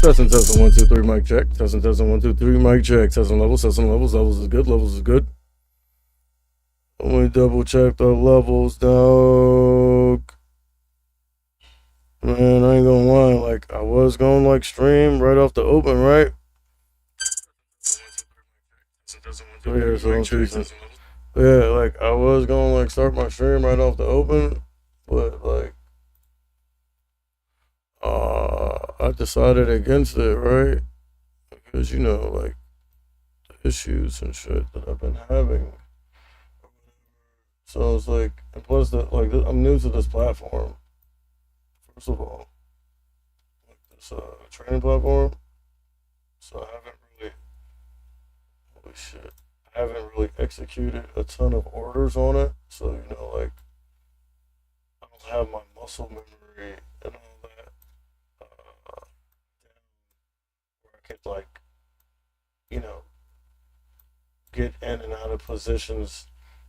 Testing 1 2 3 mic check. Testing 1 2 3 mic check. Testing levels. Levels is good. Levels is good. Let me double check the levels, dog. Man, I ain't gonna lie. Like I was going like stream right off the open, right? Yeah, so I'm decent. Yeah, like I was gonna like start my stream right off the open, but like I decided against it, right? Because you know, like the issues and shit that I've been having. So it's like, and plus I'm new to this platform. First of all, like this training platform. So I haven't really, holy shit, I haven't really executed a ton of orders on it. So you know, like I don't have my muscle memory and all that where I could like, you know, get in and out of positions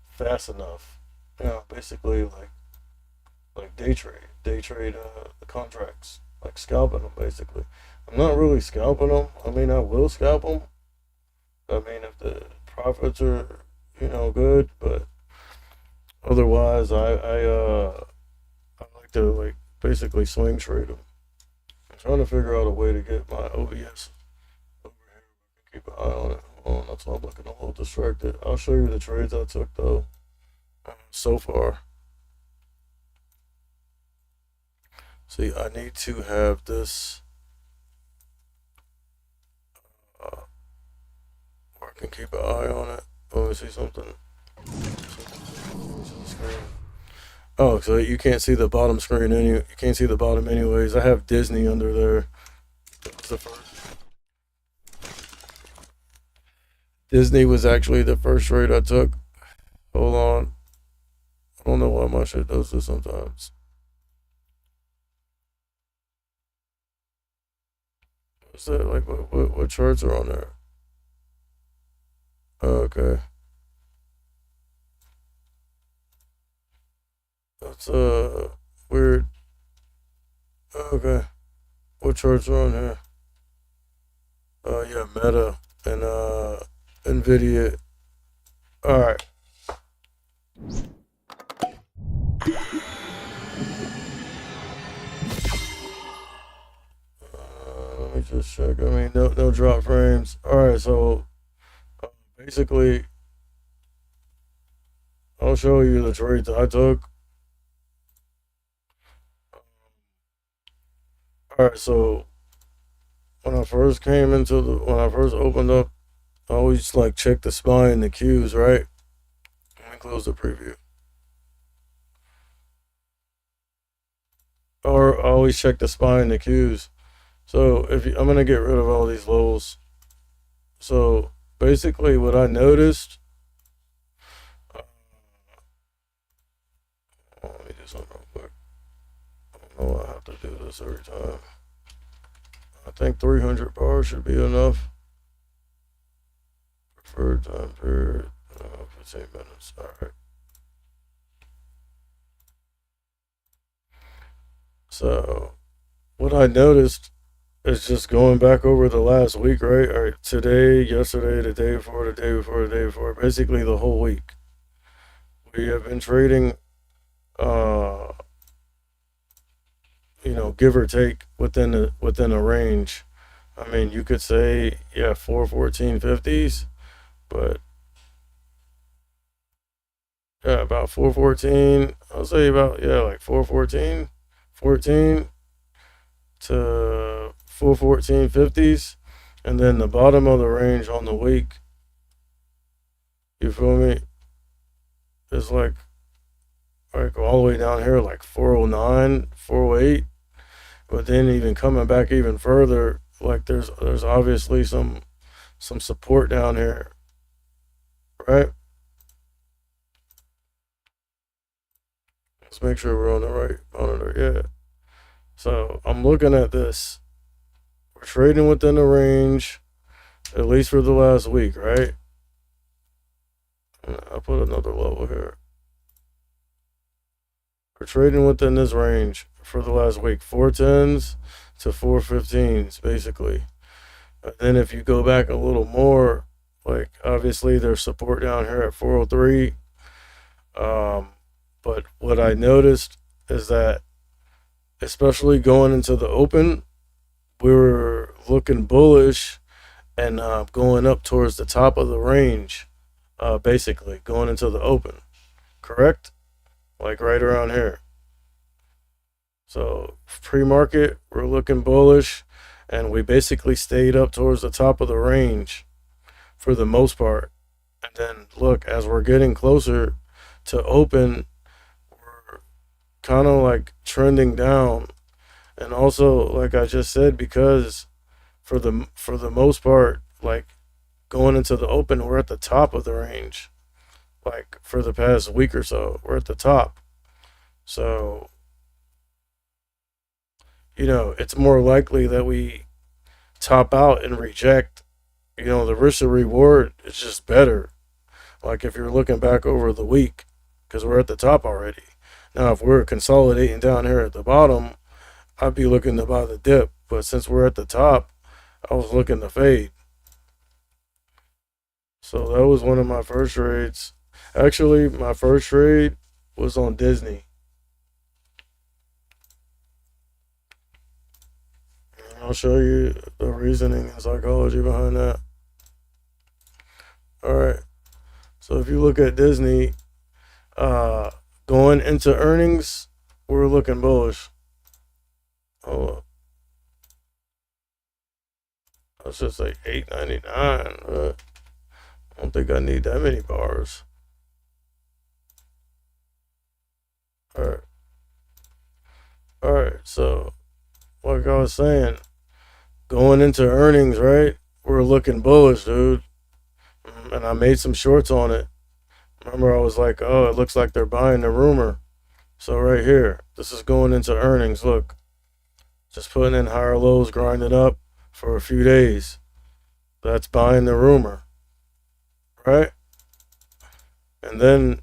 fast enough. You know, basically like day trade the contracts, like scalping them. Basically, I'm not really scalping them. I mean, I will scalp them. I mean, if the profits are good, but otherwise, I like to like basically swing trade them. I'm trying to figure out a way to get my OBS over here. Keep an eye on it. Hold on, that's why I'm looking a little distracted. I'll show you the trades I took though so far. See, I need to have this where I can keep an eye on it. Let me see something. Oh, so you can't see the bottom screen. You can't see the bottom anyways. I have Disney under there. That's the first. Disney was actually the first trade I took. Hold on. I don't know why my shit does this sometimes. What's that? Like, what charts are on there? Okay. That's weird. Okay. What charts are on here? Yeah, Meta and Nvidia. All right. Let me just check. I mean, no drop frames. All right, so basically, I'll show you the trades I took. All right, so when I first opened up, I always like check the SPY and the Qs, right? Let me close the preview. Or I always check the SPY and the Qs. So I'm gonna get rid of all these lows. So basically, what I noticed. Let me do something real quick. I don't know I have to do this every time. I think 300 bars should be enough. Preferred time period, 15 minutes. All right. So, what I noticed is just going back over the last week, right? All right, today, yesterday, the day before, the day before, the day before, basically the whole week. We have been trading, give or take within a range. I mean, you could say, yeah, 414.50s, but yeah, about 414. I'll say about, yeah, like 414, 14 to 414.50s, and then the bottom of the range on the week, you feel me, is like all the way down here, like 409, 408. But then even coming back even further, like there's obviously some support down here, right? Let's make sure we're on the right monitor. Yeah. So I'm looking at this. We're trading within the range, at least for the last week, right? I'll put another level here. We're trading within this range for the last week. 410s, to 415s basically. And then if you go back a little more, like obviously there's support down here at 403. Um, but what I noticed is that, especially going into the open, we were looking bullish and going up towards the top of the range, basically going into the open. Correct? Like right around here. So pre-market, we're looking bullish, and we basically stayed up towards the top of the range for the most part. And then look, as we're getting closer to open, we're kind of like trending down. And also, like I just said, because for the most part, like going into the open, we're at the top of the range. Like for the past week or so, we're at the top. So it's more likely that we top out and reject. The risk to reward is just better. Like if you're looking back over the week, because we're at the top already. Now, if we're consolidating down here at the bottom, I'd be looking to buy the dip. But since we're at the top, I was looking to fade. So that was one of my first trades. Actually, my first trade was on Disney. I'll show you the reasoning and psychology behind that. All right. So if you look at Disney, uh, going into earnings, we're looking bullish. Oh, let's just say 8.99. I don't think I need that many bars. All right. All right. So, like I was saying, going into earnings, right? We're looking bullish, dude. And I made some shorts on it. Remember, I was like, oh, it looks like they're buying the rumor. So right here, this is going into earnings. Look, just putting in higher lows, grinding up for a few days. That's buying the rumor, right? And then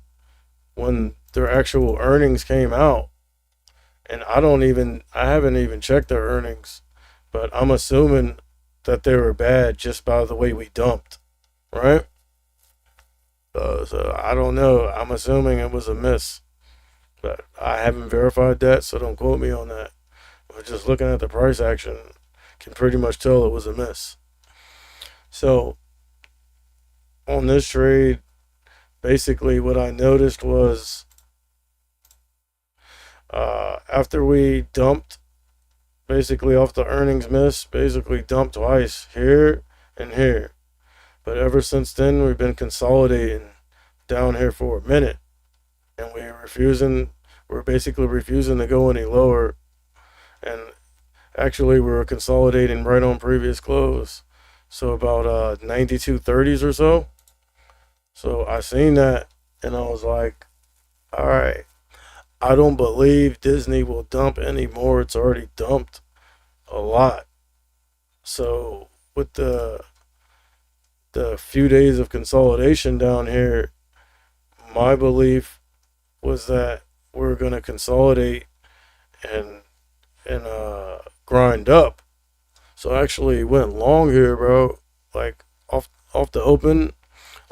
when their actual earnings came out, and I haven't even checked their earnings, but I'm assuming that they were bad just by the way we dumped, right? So I don't know. I'm assuming it was a miss, but I haven't verified that, so don't quote me on that. But just looking at the price action, can pretty much tell it was a miss. So on this trade, basically what I noticed was after we dumped, basically off the earnings miss, basically dumped twice here and here. But ever since then, we've been consolidating down here for a minute, and we're basically refusing to go any lower. And actually, we were consolidating right on previous close, so about 92.30s or so. So I seen that, and I was like, all right, I don't believe Disney will dump anymore. It's already dumped a lot. So with the few days of consolidation down here, my belief was that we're gonna consolidate and grind up. So I actually went long here, bro. Like off the open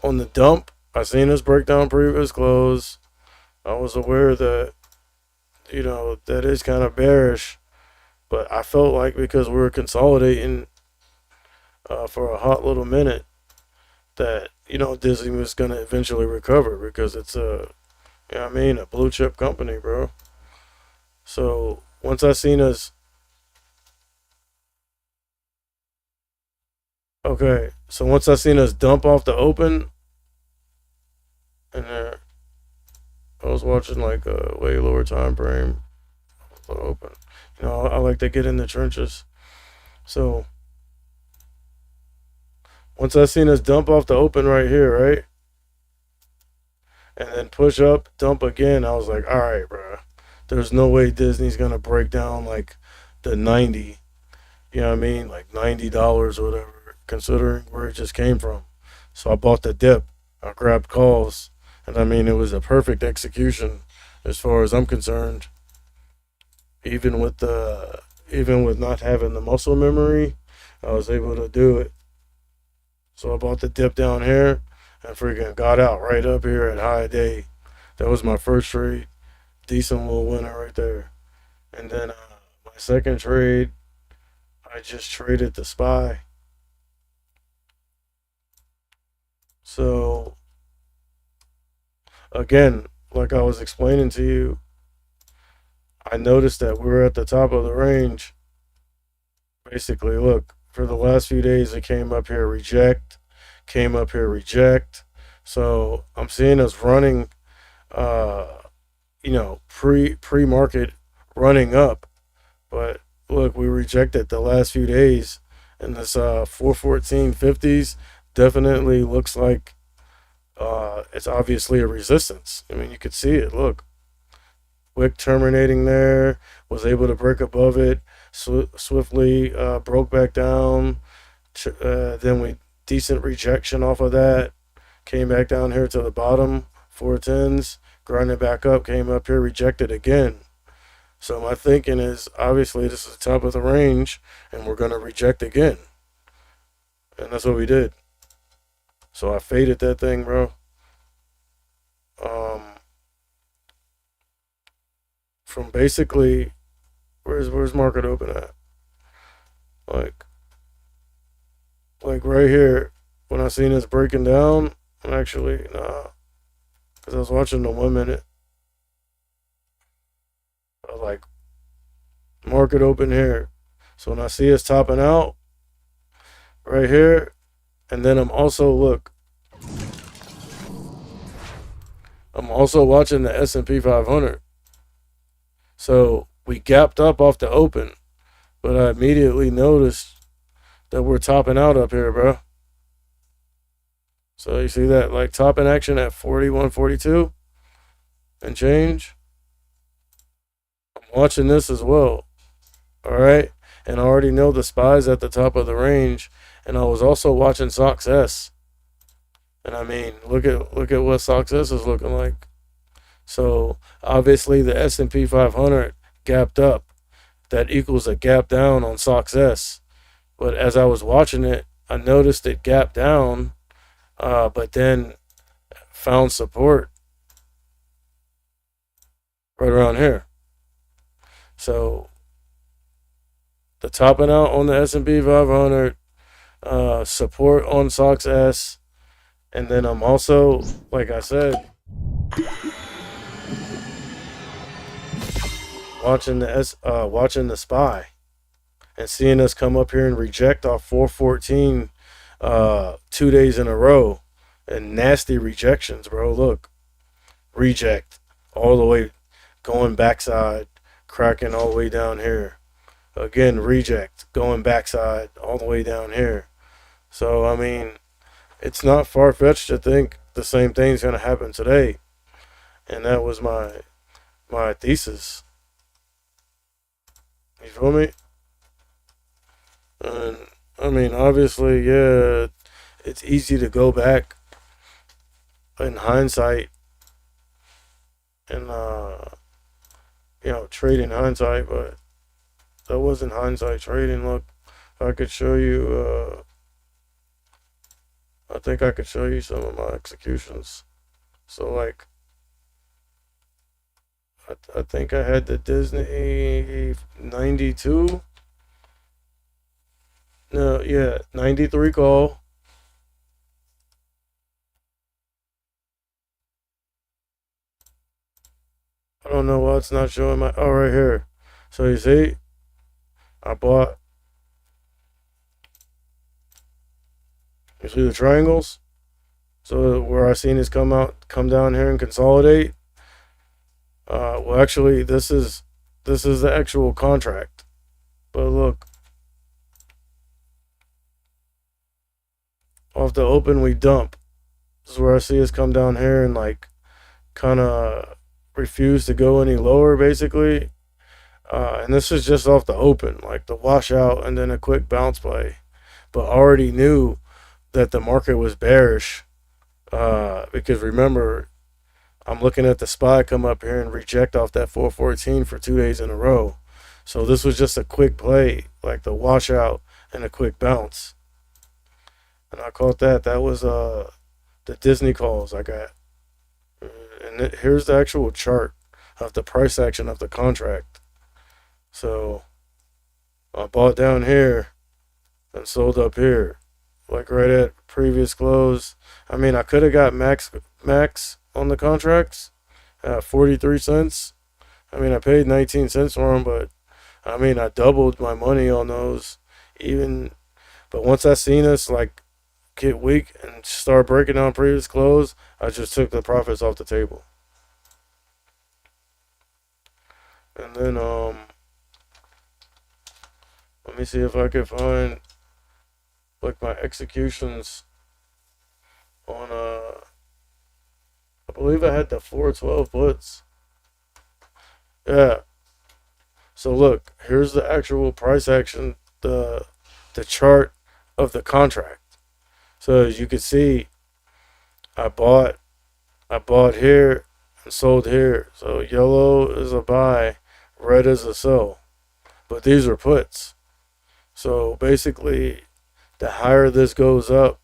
on the dump. I seen this breakdown previous close. I was aware that that is kind of bearish, but I felt like because we were consolidating for a hot little minute, that Disney was gonna eventually recover because it's a blue chip company, bro. So once I seen us, okay, so once I seen us dump off the open, and I was watching like a way lower time frame, the open. I like to get in the trenches. So once I seen us dump off the open right here, right, and then push up, dump again, I was like, all right, bro. There's no way Disney's gonna break down like the 90. You know what I mean? Like $90 or whatever, considering where it just came from. So I bought the dip. I grabbed calls, and I mean it was a perfect execution as far as I'm concerned. Even with the even with not having the muscle memory, I was able to do it. So I bought the dip down here and freaking got out right up here at high day. That was my first trade. Decent little winner right there. And then my second trade, I just traded the SPY. So again, like I was explaining to you, I noticed that we were at the top of the range. Basically, look, for the last few days, it came up here, reject, came up here, reject. So I'm seeing us running, uh, pre market running up. But look, we rejected the last few days, and this 414.50s definitely looks like it's obviously a resistance. I mean, you could see it. Look, wick terminating there, was able to break above it, swiftly broke back down. Then we decent rejection off of that, came back down here to the bottom, 410s, grinded back up, came up here, rejected again. So my thinking is obviously this is the top of the range, and we're gonna reject again, and that's what we did. So I faded that thing, bro. Um, from basically where's market open at? Like right here, when I seen this breaking down, actually nah, because I was watching the 1 minute. I was like, market open here. So when I see us topping out right here, and then I'm also watching the S&P 500. So we gapped up off the open, but I immediately noticed that we're topping out up here, bro. So you see that, like, topping action at 41.42 and change. I'm watching this as well. All right. And I already know the SPY's at the top of the range. And I was also watching SOX S. And I mean, look at what SOX S is looking like. So obviously the S&P 500 gapped up. That equals a gap down on SOX S. But as I was watching it, I noticed it gapped down, but then found support right around here. So the topping out on the S&P 500, support on SOX S, and then I'm also, like I said, watching the SPY and seeing us come up here and reject off 414 2 days in a row, and nasty rejections, bro. Look, reject all the way, going backside, cracking all the way down here. Again, reject, going backside all the way down here. So I mean, it's not far-fetched to think the same thing's gonna happen today, and that was my thesis. You feel me? And I mean, obviously, yeah, it's easy to go back in hindsight and trade in hindsight, but that wasn't hindsight trading. Look, I could show you. I think I could show you some of my executions. So like, I think I had the Disney 92. No, yeah, 93 call. I don't know why it's not showing my. Oh, right here. So you see, I bought. You see the triangles? So where I seen this come down here and consolidate. Well, actually, this is the actual contract. But look, off the open we dump. This is where I see us come down here and like kind of refuse to go any lower, basically. And this is just off the open, like the washout and then a quick bounce play. But already knew that the market was bearish, because remember, I'm looking at the SPY come up here and reject off that 414 for 2 days in a row. So this was just a quick play, like the washout and a quick bounce. And I caught that. That was the Disney calls I got. And here's the actual chart of the price action of the contract. So I bought down here and sold up here, like right at previous close. I mean, I could have got max on the contracts at 43 cents. I mean, I paid 19 cents for them, but I mean, I doubled my money on those. Even, but once I seen us like get weak and start breaking down previous close, I just took the profits off the table. And then let me see if I can find like my executions on I believe I had the 412 puts. Yeah. So look, here's the actual price action, the chart of the contract. So as you can see, I bought I bought here and sold here. So yellow is a buy, red is a sell. But these are puts. So basically, the higher this goes up,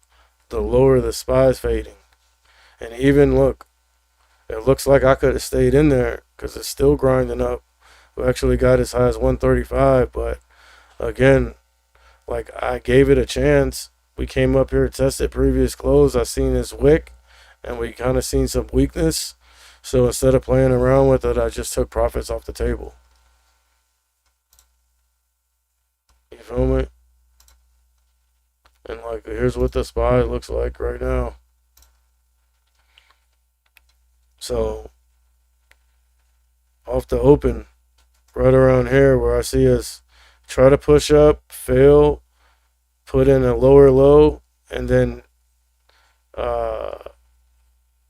the lower the SPY is fading. And even look, it looks like I could have stayed in there because it's still grinding up. We actually got as high as 135, but again, like I gave it a chance. We came up here, tested previous close. I seen this wick, and we kind of seen some weakness. So instead of playing around with it, I just took profits off the table. You feel me? And like, here's what the SPY looks like right now. So off the open, right around here where I see us try to push up, fail, put in a lower low, and then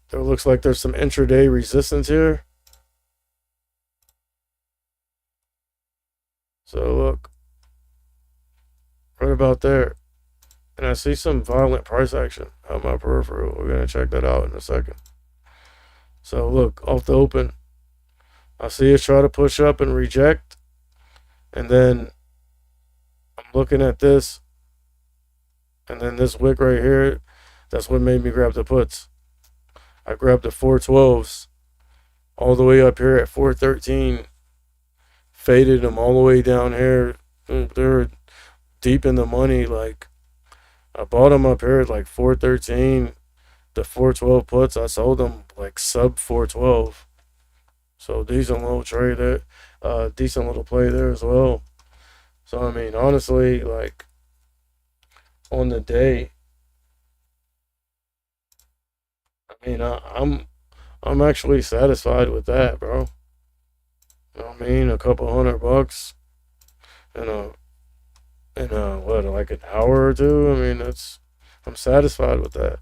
there looks like there's some intraday resistance here. So look, right about there. And I see some violent price action on my peripheral. We're going to check that out in a second. So look, off the open, I see us try to push up and reject. And then I'm looking at this. And then this wick right here, that's what made me grab the puts. I grabbed the 412s all the way up here at 413. Faded them all the way down here. They're deep in the money. Like, I bought them up here at like 413. The 412 puts, I sold them like sub 412. So decent little trade there. Decent little play there as well. So I mean, honestly, like on the day, I mean, I'm actually satisfied with that, bro. You know what I mean? A couple $100 in what, like an hour or two. I mean, I'm satisfied with that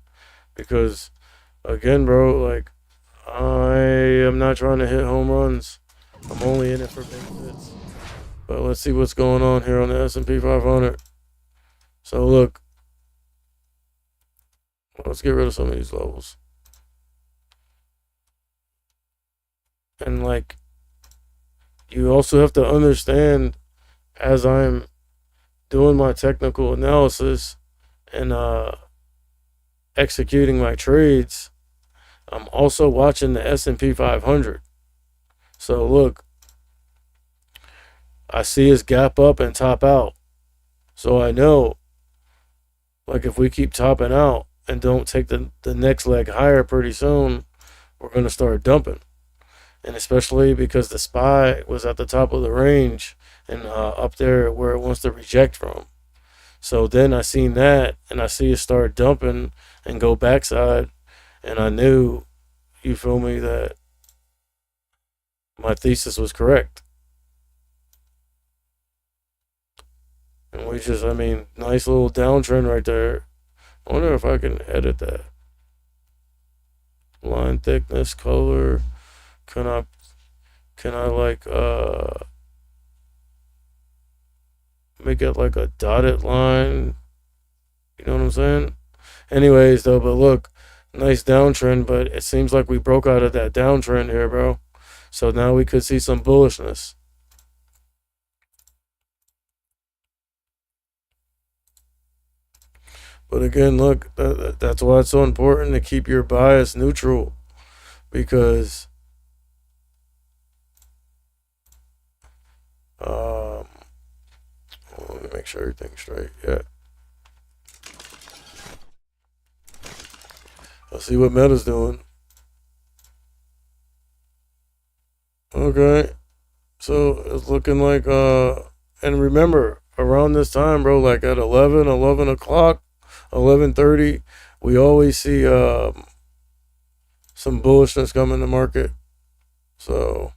because again, bro, like I am not trying to hit home runs. I'm only in it for benefits. But let's see what's going on here on the S&P 500. So look, let's get rid of some of these levels. And like, you also have to understand as I'm doing my technical analysis and executing my trades, I'm also watching the S&P 500. So look, I see us gap up and top out. So I know, like if we keep topping out and don't take the next leg higher pretty soon, we're going to start dumping. And especially because the SPY was at the top of the range and up there where it wants to reject from. So then I seen that and I see it start dumping and go backside. And I knew, you feel me, that my thesis was correct. And we just, I mean, nice little downtrend right there. I wonder if I can edit that. Line thickness, color. Can I like make it like a dotted line? You know what I'm saying? Anyways though, but look, nice downtrend, but it seems like we broke out of that downtrend here, bro. So now we could see some bullishness. But again, look, that's why it's so important to keep your bias neutral because um, let me make sure everything's straight. Yeah. Let's see what Meta's doing. Okay. So it's looking like and remember around this time, bro, like at 11 o'clock, 11:30, we always see some bullishness come in the market. So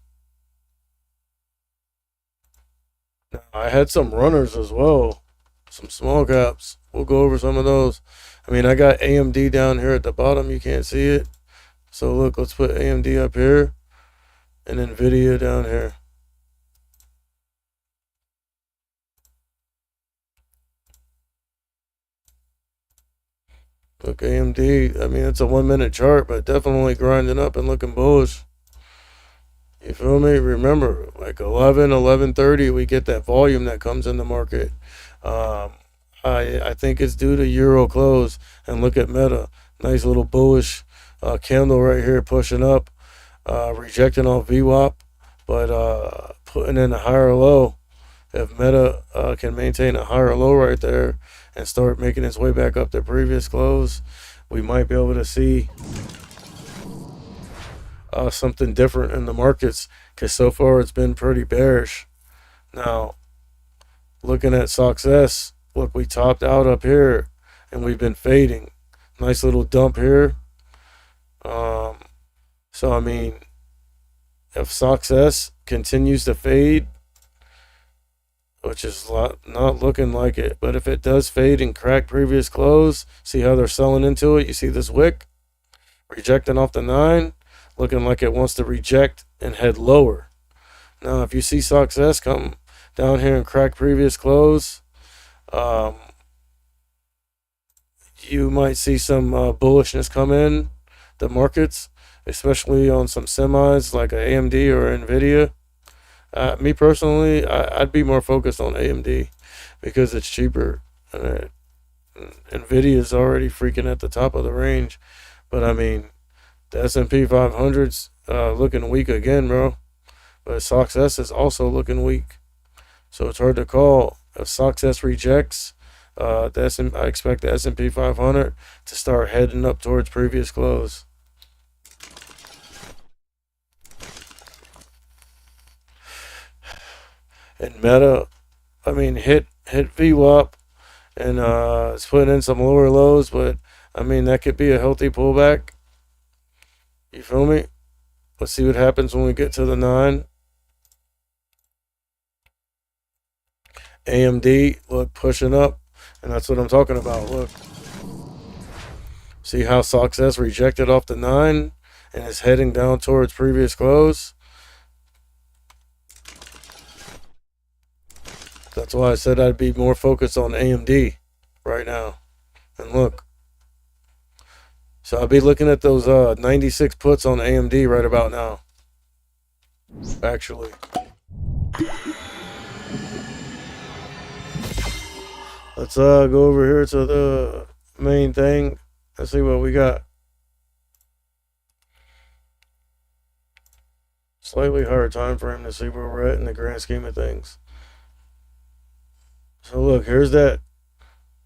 I had some runners as well, some small caps. We'll go over some of those. I mean, I got AMD down here at the bottom. You can't see it. So look, let's put AMD up here and Nvidia down here. Look, AMD, I mean, it's a 1 minute chart, but definitely grinding up and looking bullish. You feel me? Remember, like 11:30, we get that volume that comes in the market. Um, I think it's due to Euro close. And look at Meta. Nice little bullish candle right here pushing up, rejecting off VWAP, but putting in a higher low. If Meta can maintain a higher low right there and start making its way back up to previous close, we might be able to see something different in the markets because so far it's been pretty bearish. Now, looking at success, look, we topped out up here and we've been fading. Nice little dump here. So, I mean, if success continues to fade, which is not looking like it. But if it does fade and crack previous close, see how they're selling into it? You see this wick rejecting off the 9, looking like it wants to reject and head lower. Now, if you see success come down here and crack previous close, you might see some bullishness come in the markets, especially on some semis like an AMD or Nvidia. Me personally, I'd be more focused on AMD because it's cheaper. Nvidia is already freaking at the top of the range, but I mean, the S&P 500's looking weak again, bro. But success is also looking weak, so it's hard to call. If success rejects, I expect the S&P 500 to start heading up towards previous close. And Meta, I mean, hit VWAP and it's putting in some lower lows, but I mean, that could be a healthy pullback. You feel me? Let's see what happens when we get to the 9. AMD, look, pushing up, and that's what I'm talking about. Look, see how success rejected off the 9 and is heading down towards previous close. That's why I said I'd be more focused on AMD right now. And look, so I'll be looking at those 96 puts on AMD right about now. Actually, let's go over here to the main thing. Let's see what we got. Slightly higher time frame to see where we're at in the grand scheme of things. So look, here's that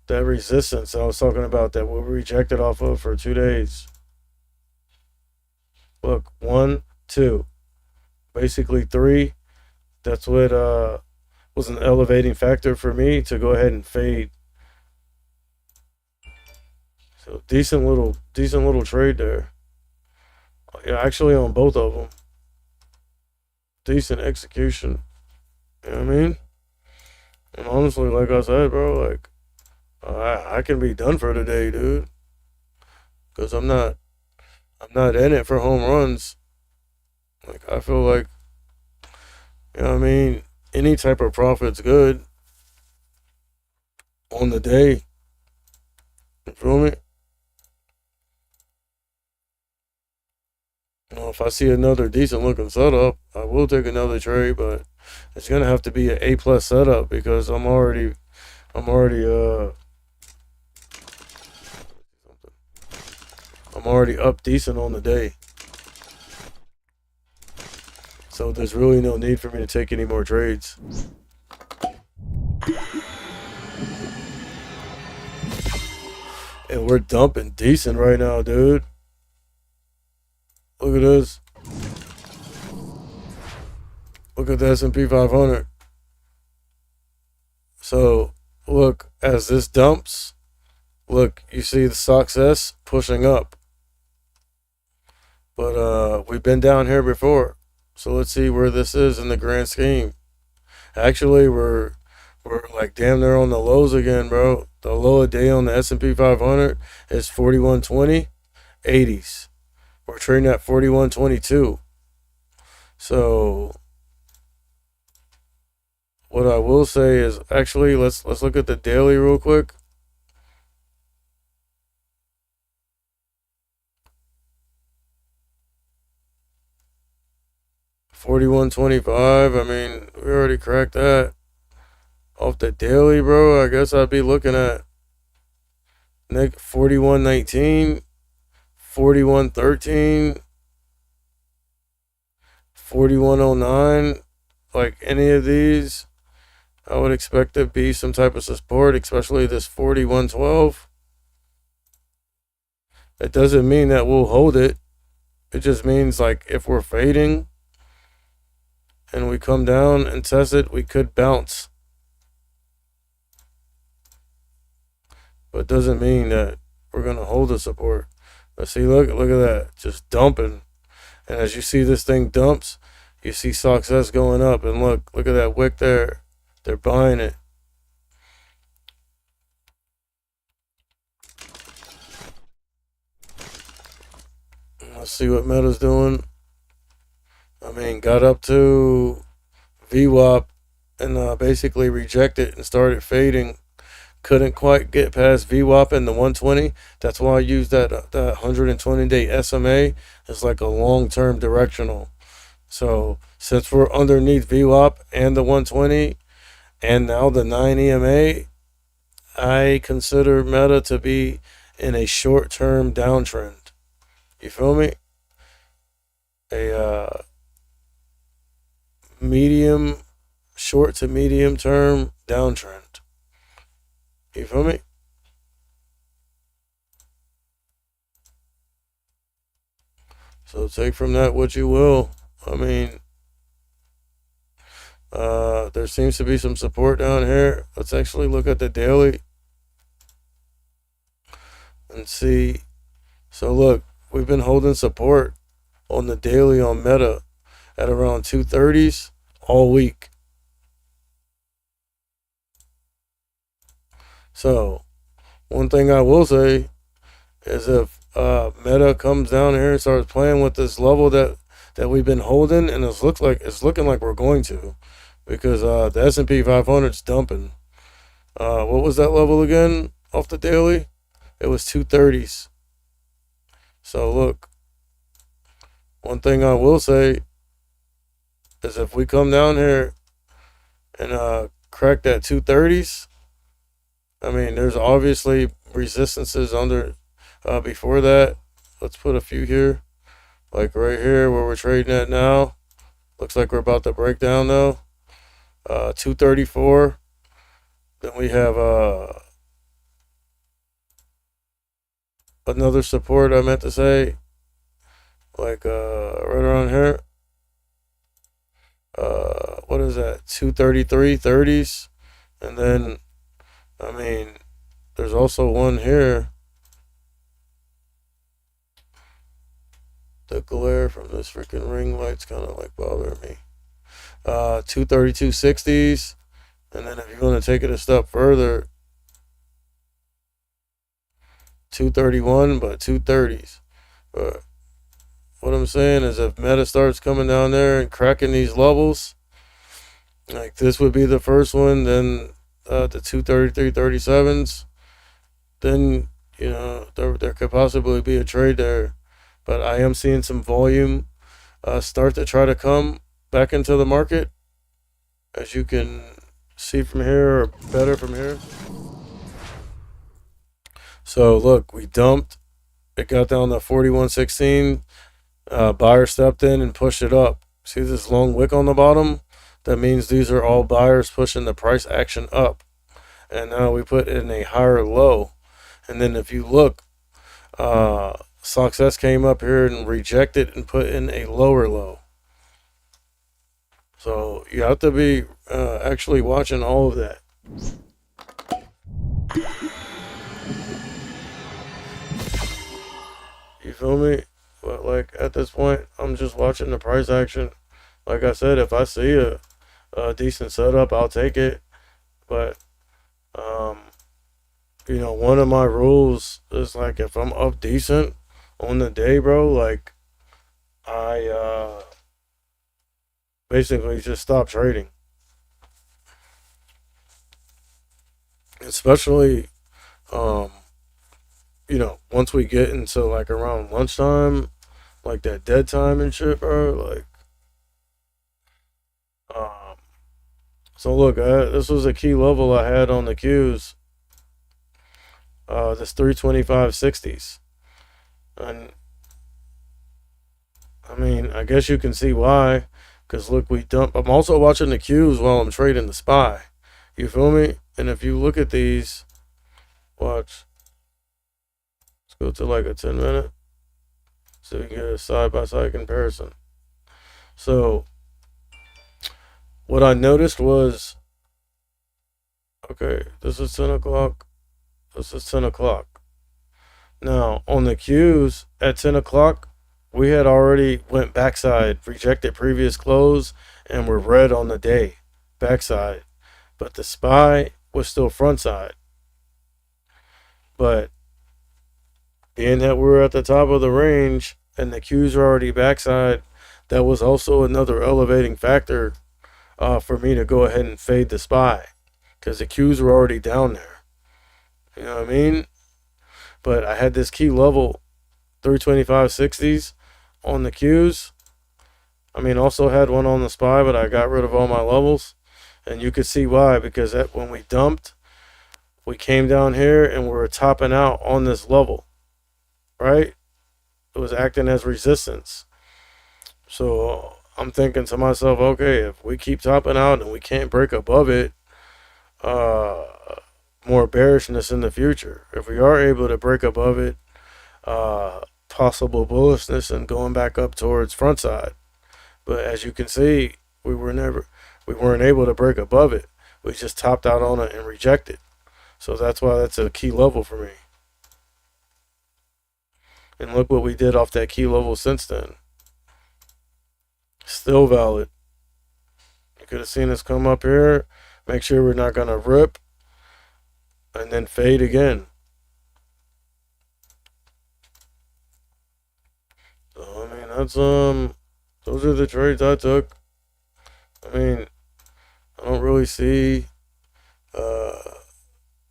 resistance I was talking about that we rejected off of for 2 days. Look, 1, 2, basically 3. That's what was an elevating factor for me to go ahead and fade. So decent little trade there. Yeah, actually on both of them. Decent execution. You know what I mean? And honestly, like I said, bro, like I can be done for today, dude. Cause I'm not in it for home runs. Like I feel like, you know what I mean, any type of profit's good on the day. You feel me? You know, if I see another decent looking setup, I will take another trade, but it's gonna have to be an A+ setup because I'm already I'm already up decent on the day. So there's really no need for me to take any more trades. And we're dumping decent right now, dude. Look at this. Look at the S&P 500. So, look, as this dumps, look, you see the success pushing up. But we've been down here before. So let's see where this is in the grand scheme. Actually, we're like damn near on the lows again, bro. The low a day on the S&P 500 is 4120 80s. We're trading at 4122. So what I will say is actually let's look at the daily real quick. $41.25. I mean, we already cracked that. Off the daily, bro, I guess I'd be looking at 41.19, 41.13, 41.09. Like any of these, I would expect to be some type of support, especially this 41.12. It doesn't mean that we'll hold it. It just means like if we're fading and we come down and test it, we could bounce. But it doesn't mean that we're gonna hold the support. But see, look at that, just dumping. And as you see this thing dumps, you see success going up. And look at that wick there. They're buying it. Let's see what Meta's doing. I mean, got up to VWAP and basically rejected and started fading. Couldn't quite get past VWAP and the 120. That's why I use that 120-day SMA as like a long-term directional. So since we're underneath VWAP and the 120 and now the 9 EMA, I consider Meta to be in a short-term downtrend. You feel me? A short to medium term downtrend. You feel me? So take from that what you will. I mean, there seems to be some support down here. Let's actually look at the daily and see. So look, we've been holding support on the daily on Meta at around 230s all week. So one thing I will say is if Meta comes down here and starts playing with this level that we've been holding, and it's looking like we're going to, because the S&P 500's dumping. What was that level again off the daily? It was 230s. So look, one thing I will say is if we come down here and crack that 230s, I mean, there's obviously resistances under before that. Let's put a few here, like right here where we're trading at now. Looks like we're about to break down though. 234. Then we have another support, I meant to say, like right around here. What is that? 233 30s. And then, I mean, there's also one here. The glare from this freaking ring light's kind of like bothering me. 232 60s. And then if you want to take it a step further, 231, but 230s. But what I'm saying is if Meta starts coming down there and cracking these levels, like this would be the first one, then the 233 37s, then, you know, there could possibly be a trade there. But I am seeing some volume start to try to come back into the market, as you can see from here, or better from here. So look, we dumped It got down to 41.16. Buyer stepped in and pushed it up. See this long wick on the bottom? That means these are all buyers pushing the price action up. And now we put in a higher low. And then if you look, Success came up here and rejected and put in a lower low. So you have to be actually watching all of that. You feel me? But like at this point, I'm just watching the price action. Like I said, if I see a decent setup, I'll take it. But um, one of my rules is like if I'm up decent on the day, bro, like I basically just stop trading. Especially um, once we get into like around lunchtime, like that dead time and shit, bro. Like, um, so look, this was a key level I had on the Qs. This 325.60s, and I mean, I guess you can see why. Cause look, we dump. I'm also watching the Qs while I'm trading the SPY. You feel me? And if you look at these, watch. Let's go to like a 10-minute so you can get a side-by-side comparison. So what I noticed was, okay, this is 10 o'clock. This is 10 o'clock. Now on the Qs at 10 o'clock, we had already went backside, rejected previous close, and were red on the day, backside. But the SPY was still front side. But being that we were at the top of the range and the Qs are already backside, that was also another elevating factor for me to go ahead and fade the SPY because the Qs were already down there. You know what I mean? But I had this key level, 325.60s on the Qs. I mean, also had one on the SPY, but I got rid of all my levels. And you could see why, because when we dumped, we came down here and we were topping out on this level, right? It was acting as resistance. So I'm thinking to myself, okay, if we keep topping out and we can't break above it, more bearishness in the future. If we are able to break above it, possible bullishness and going back up towards front side. But as you can see, we weren't able to break above it. We just topped out on it and rejected. So that's why that's a key level for me. And look what we did off that key level since then. Still valid. You could have seen us come up here, make sure we're not going to rip, and then fade again. So, I mean, that's, those are the trades I took. I mean, I don't really see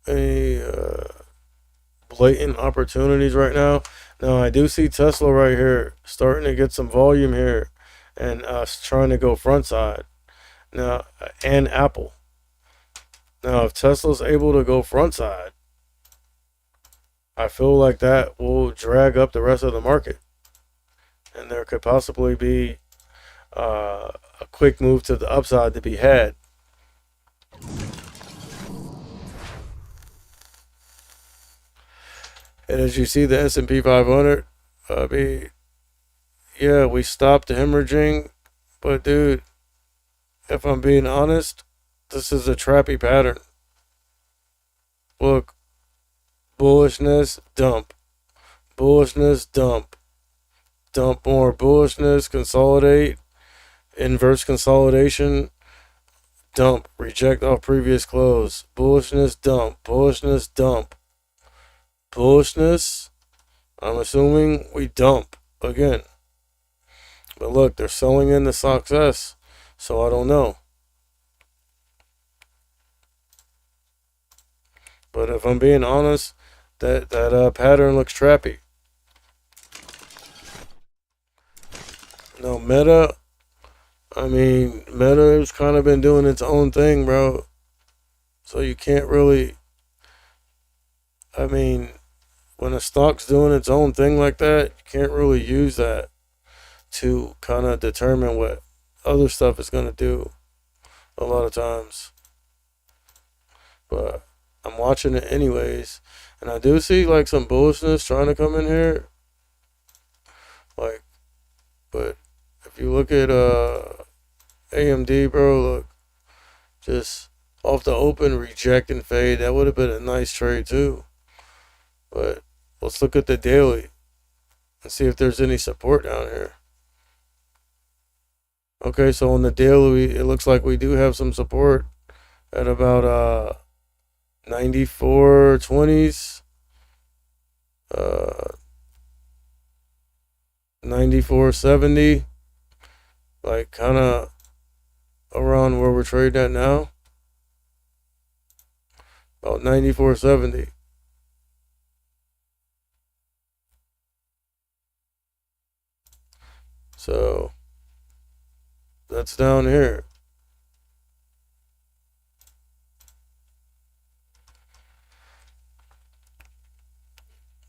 any blatant opportunities right now. Now, I do see Tesla right here starting to get some volume here and trying to go front side. Now, and Apple. Now, if Tesla's able to go front side, I feel like that will drag up the rest of the market. And there could possibly be a quick move to the upside to be had. And as you see the S&P 500, I mean, yeah, we stopped hemorrhaging, but dude, if I'm being honest, this is a trappy pattern. Look, bullishness, dump. Bullishness, dump. Dump more bullishness, consolidate. Inverse consolidation, dump. Reject off previous close. Bullishness, dump. Bullishness, dump. Bullishness, I'm assuming we dump again. But look, they're selling in the success, so I don't know. But if I'm being honest, that pattern looks trappy. No, Meta, I mean, Meta has kind of been doing its own thing, bro. So you can't really, I mean, when a stock's doing its own thing like that, you can't really use that to kind of determine what other stuff is going to do a lot of times. But I'm watching it anyways. And I do see like some bullishness trying to come in here. Like, but if you look at AMD, bro, look, just off the open, reject and fade. That would have been a nice trade too. But let's look at the daily and see if there's any support down here. Okay, so on the daily, it looks like we do have some support at about 94.20s, 94.70, like kind of around where we're trading at now, about 94.70. So that's down here.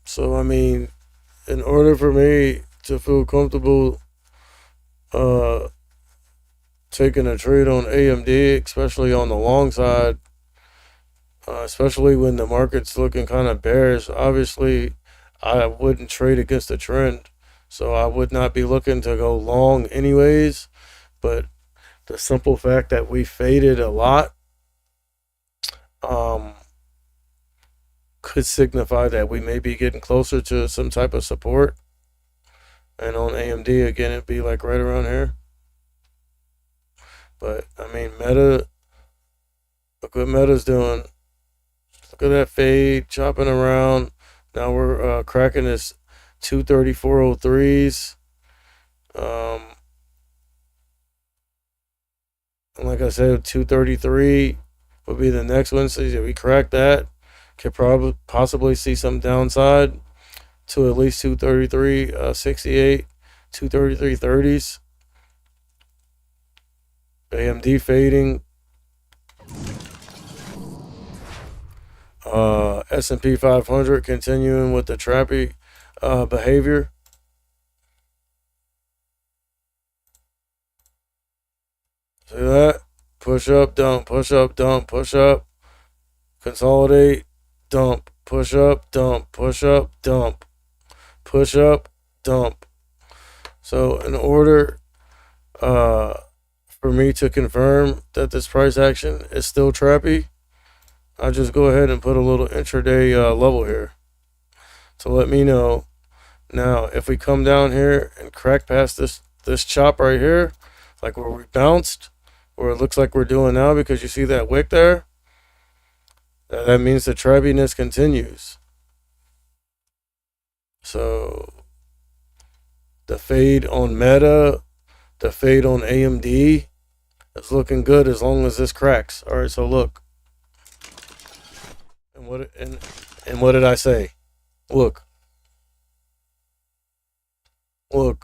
So I mean, in order for me to feel comfortable taking a trade on AMD, especially on the long side, especially when the market's looking kind of bearish, obviously I wouldn't trade against the trend. So I would not be looking to go long anyways. But the simple fact that we faded a lot could signify that we may be getting closer to some type of support. And on AMD, again, it'd be like right around here. But, I mean, Meta, look what Meta's doing. Look at that fade, chopping around. Now we're cracking this 234.03s. And like I said, 233 would be the next one. So if we crack that, could probably possibly see some downside to at least 233.68, 233.30s. AMD fading. S&P 500 continuing with the trappy behavior. See that? Push up, dump, push up, dump, push up. Consolidate, dump, push up, dump, push up, dump, push up, dump. So in order for me to confirm that this price action is still trappy, I just go ahead and put a little intraday level here to let me know. Now, if we come down here and crack past this chop right here, like where we bounced, or it looks like we're doing now, because you see that wick there, that means the trappiness continues. So the fade on Meta, the fade on AMD is looking good as long as this cracks. All right, so look. And what did I say? Look. Now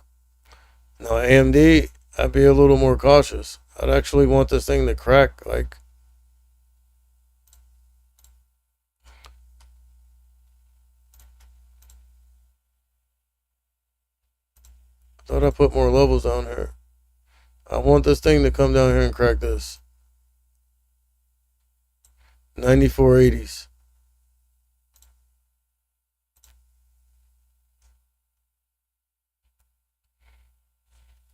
AMD, I'd be a little more cautious. I'd actually want this thing to crack like thought I put more levels down here. I want this thing to come down here and crack this. 94.80s.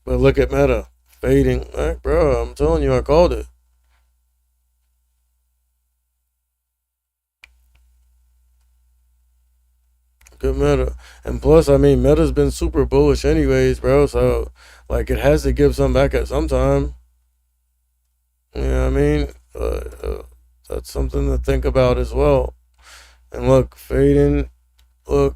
But look at Meta fading. Right, bro, I'm telling you, I called it. Good Meta. And plus, I mean, Meta's been super bullish anyways, bro. So, like, it has to give some back at some time. You know what I mean? That's something to think about as well. And look, fading. Look.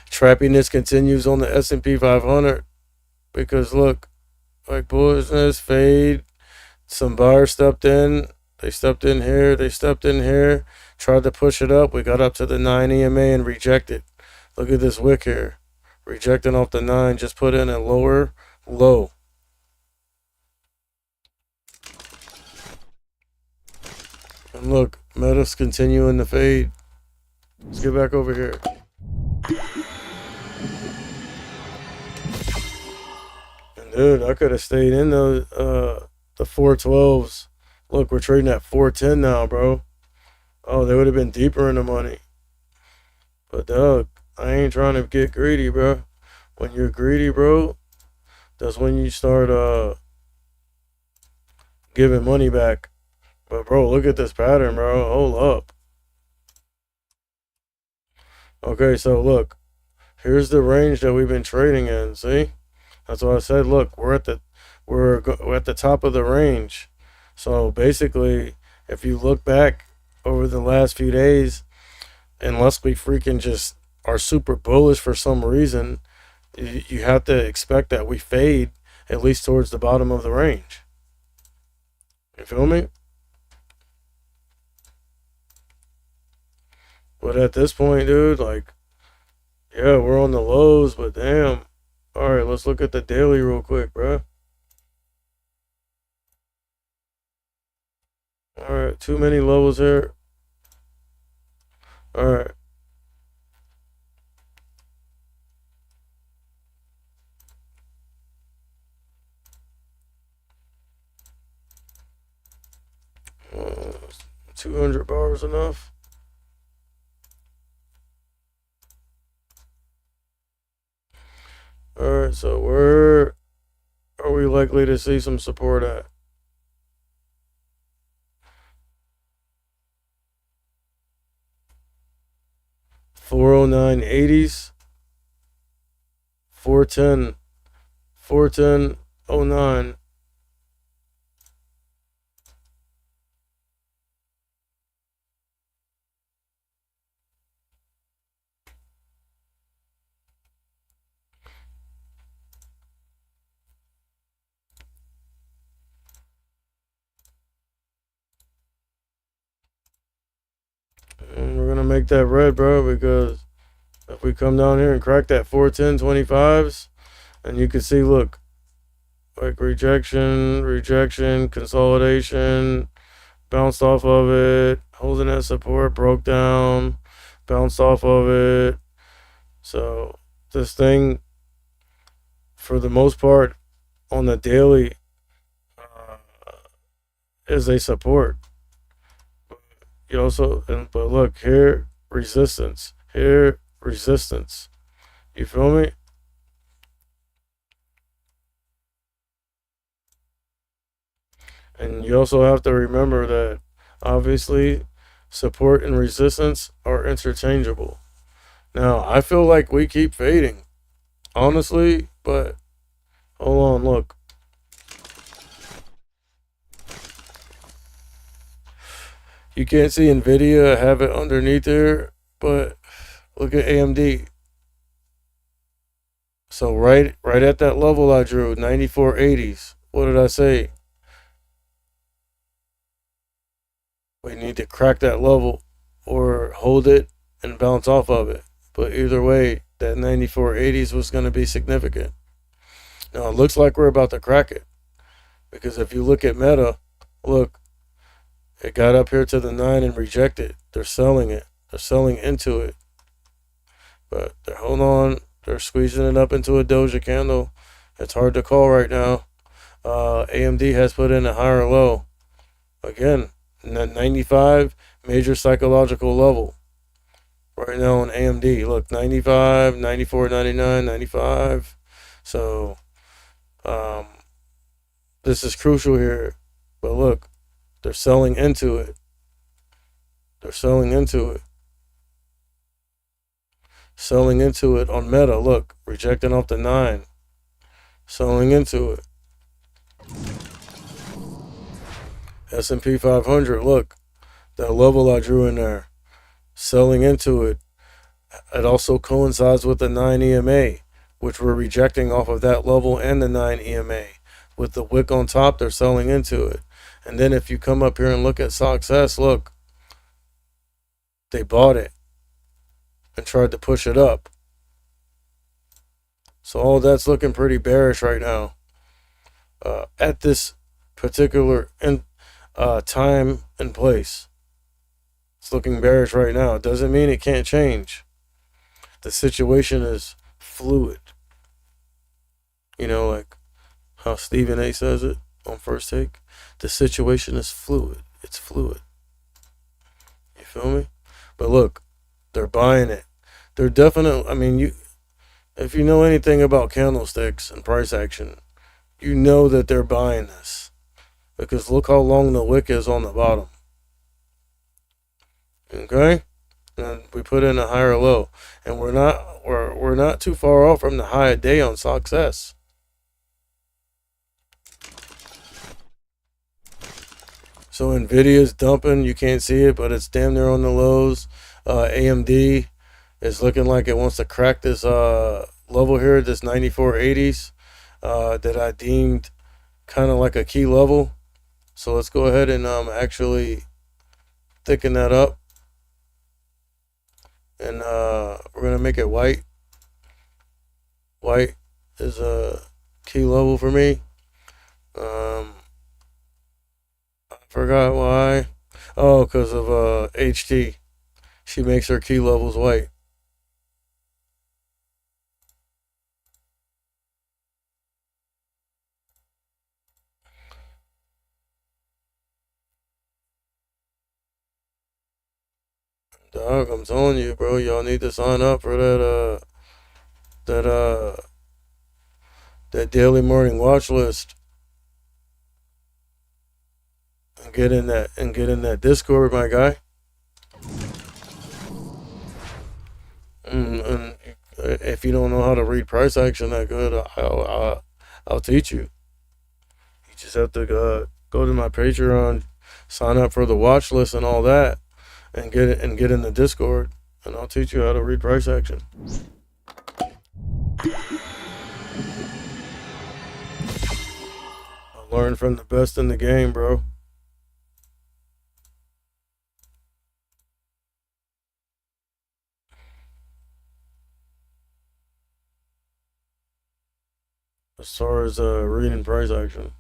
Trappiness continues on the S&P 500. Because, look, like bullishness, fade. Some buyers stepped in. They stepped in here. They stepped in here. Tried to push it up. We got up to the 9 EMA and rejected. Look at this wick here. Rejecting off the 9. Just put in a lower low. And look, Meta Let's continue in the fade. Let's get back over here. And dude, I could have stayed in the 412s. Look, we're trading at 410 now, bro. Oh, they would have been deeper in the money. But Doug, I ain't trying to get greedy, bro. When you're greedy, bro, that's when you start giving money back. But bro, look at this pattern, bro. Hold up. Okay, so look, here's the range that we've been trading in. See, that's why I said, look, we're at the top of the range. So basically, if you look back over the last few days, unless we freaking just are super bullish for some reason, you have to expect that we fade at least towards the bottom of the range. You feel me? But at this point, dude, like, yeah, we're on the lows, but damn. All right, let's look at the daily real quick, bro. All right, too many levels here. All right. Uh, 200 bars enough. All right, so where are we likely to see some support at? 409.80s, 410, 410.09. And we're gonna make that red, bro, because if we come down here and crack that 410.25s, and you can see, look, like rejection, consolidation, bounced off of it, holding that support, broke down, bounced off of it. So this thing, for the most part, on the daily, uh, is a support. You also, but look here, resistance. Here, resistance. You feel me? And you also have to remember that obviously support and resistance are interchangeable. Now, I feel like we keep fading, honestly, but hold on, look. You can't see Nvidia have it underneath there, but look at AMD. So right at that level I drew, 94.80s. What did I say? We need to crack that level or hold it and bounce off of it. But either way, that 94.80s was going to be significant. Now it looks like we're about to crack it, because if you look at Meta, look, it got up here to the 9 and rejected. They're selling it. They're selling into it. But they're holding on. They're squeezing it up into a doja candle. It's hard to call right now. AMD has put in a higher low. Again, 95, major psychological level. Right now on AMD. Look, 95, 94, 99, 95. So, this is crucial here. But look, they're selling into it. They're selling into it. Selling into it on Meta. Look, rejecting off the 9. Selling into it. S&P 500. Look, that level I drew in there. Selling into it. It also coincides with the 9 EMA, which we're rejecting off of that level and the 9 EMA. With the wick on top, they're selling into it. And then if you come up here and look at Success, look, they bought it and tried to push it up. So all that's looking pretty bearish right now. At this particular time and place. It's looking bearish right now. It doesn't mean it can't change. The situation is fluid. You know, like how Stephen A says it on First Take. The situation is fluid. It's fluid. You feel me? But look, they're buying it. They're definitely. I mean, if you know anything about candlesticks and price action, you know that they're buying this because look how long the wick is on the bottom. Okay, and we put in a higher low, and we're not too far off from the high a day on success. So Nvidia's dumping. You can't see it, but it's damn near on the lows. AMD is looking like it wants to crack this level here, this 9480s that I deemed kind of like a key level. So let's go ahead and actually thicken that up, and we're gonna make it white. White is a key level for me. I forgot why. Oh, because of HT. She makes her key levels white. Dog, I'm telling you, bro, y'all need to sign up for that that daily morning watch list and get in that Discord, my guy. And if you don't know how to read price action that good, I'll teach you. You just have to go to my Patreon, sign up for the watch list and all that, and get in the Discord, and I'll teach you how to read price action. I learned from the best in the game, bro. As far as reading price action.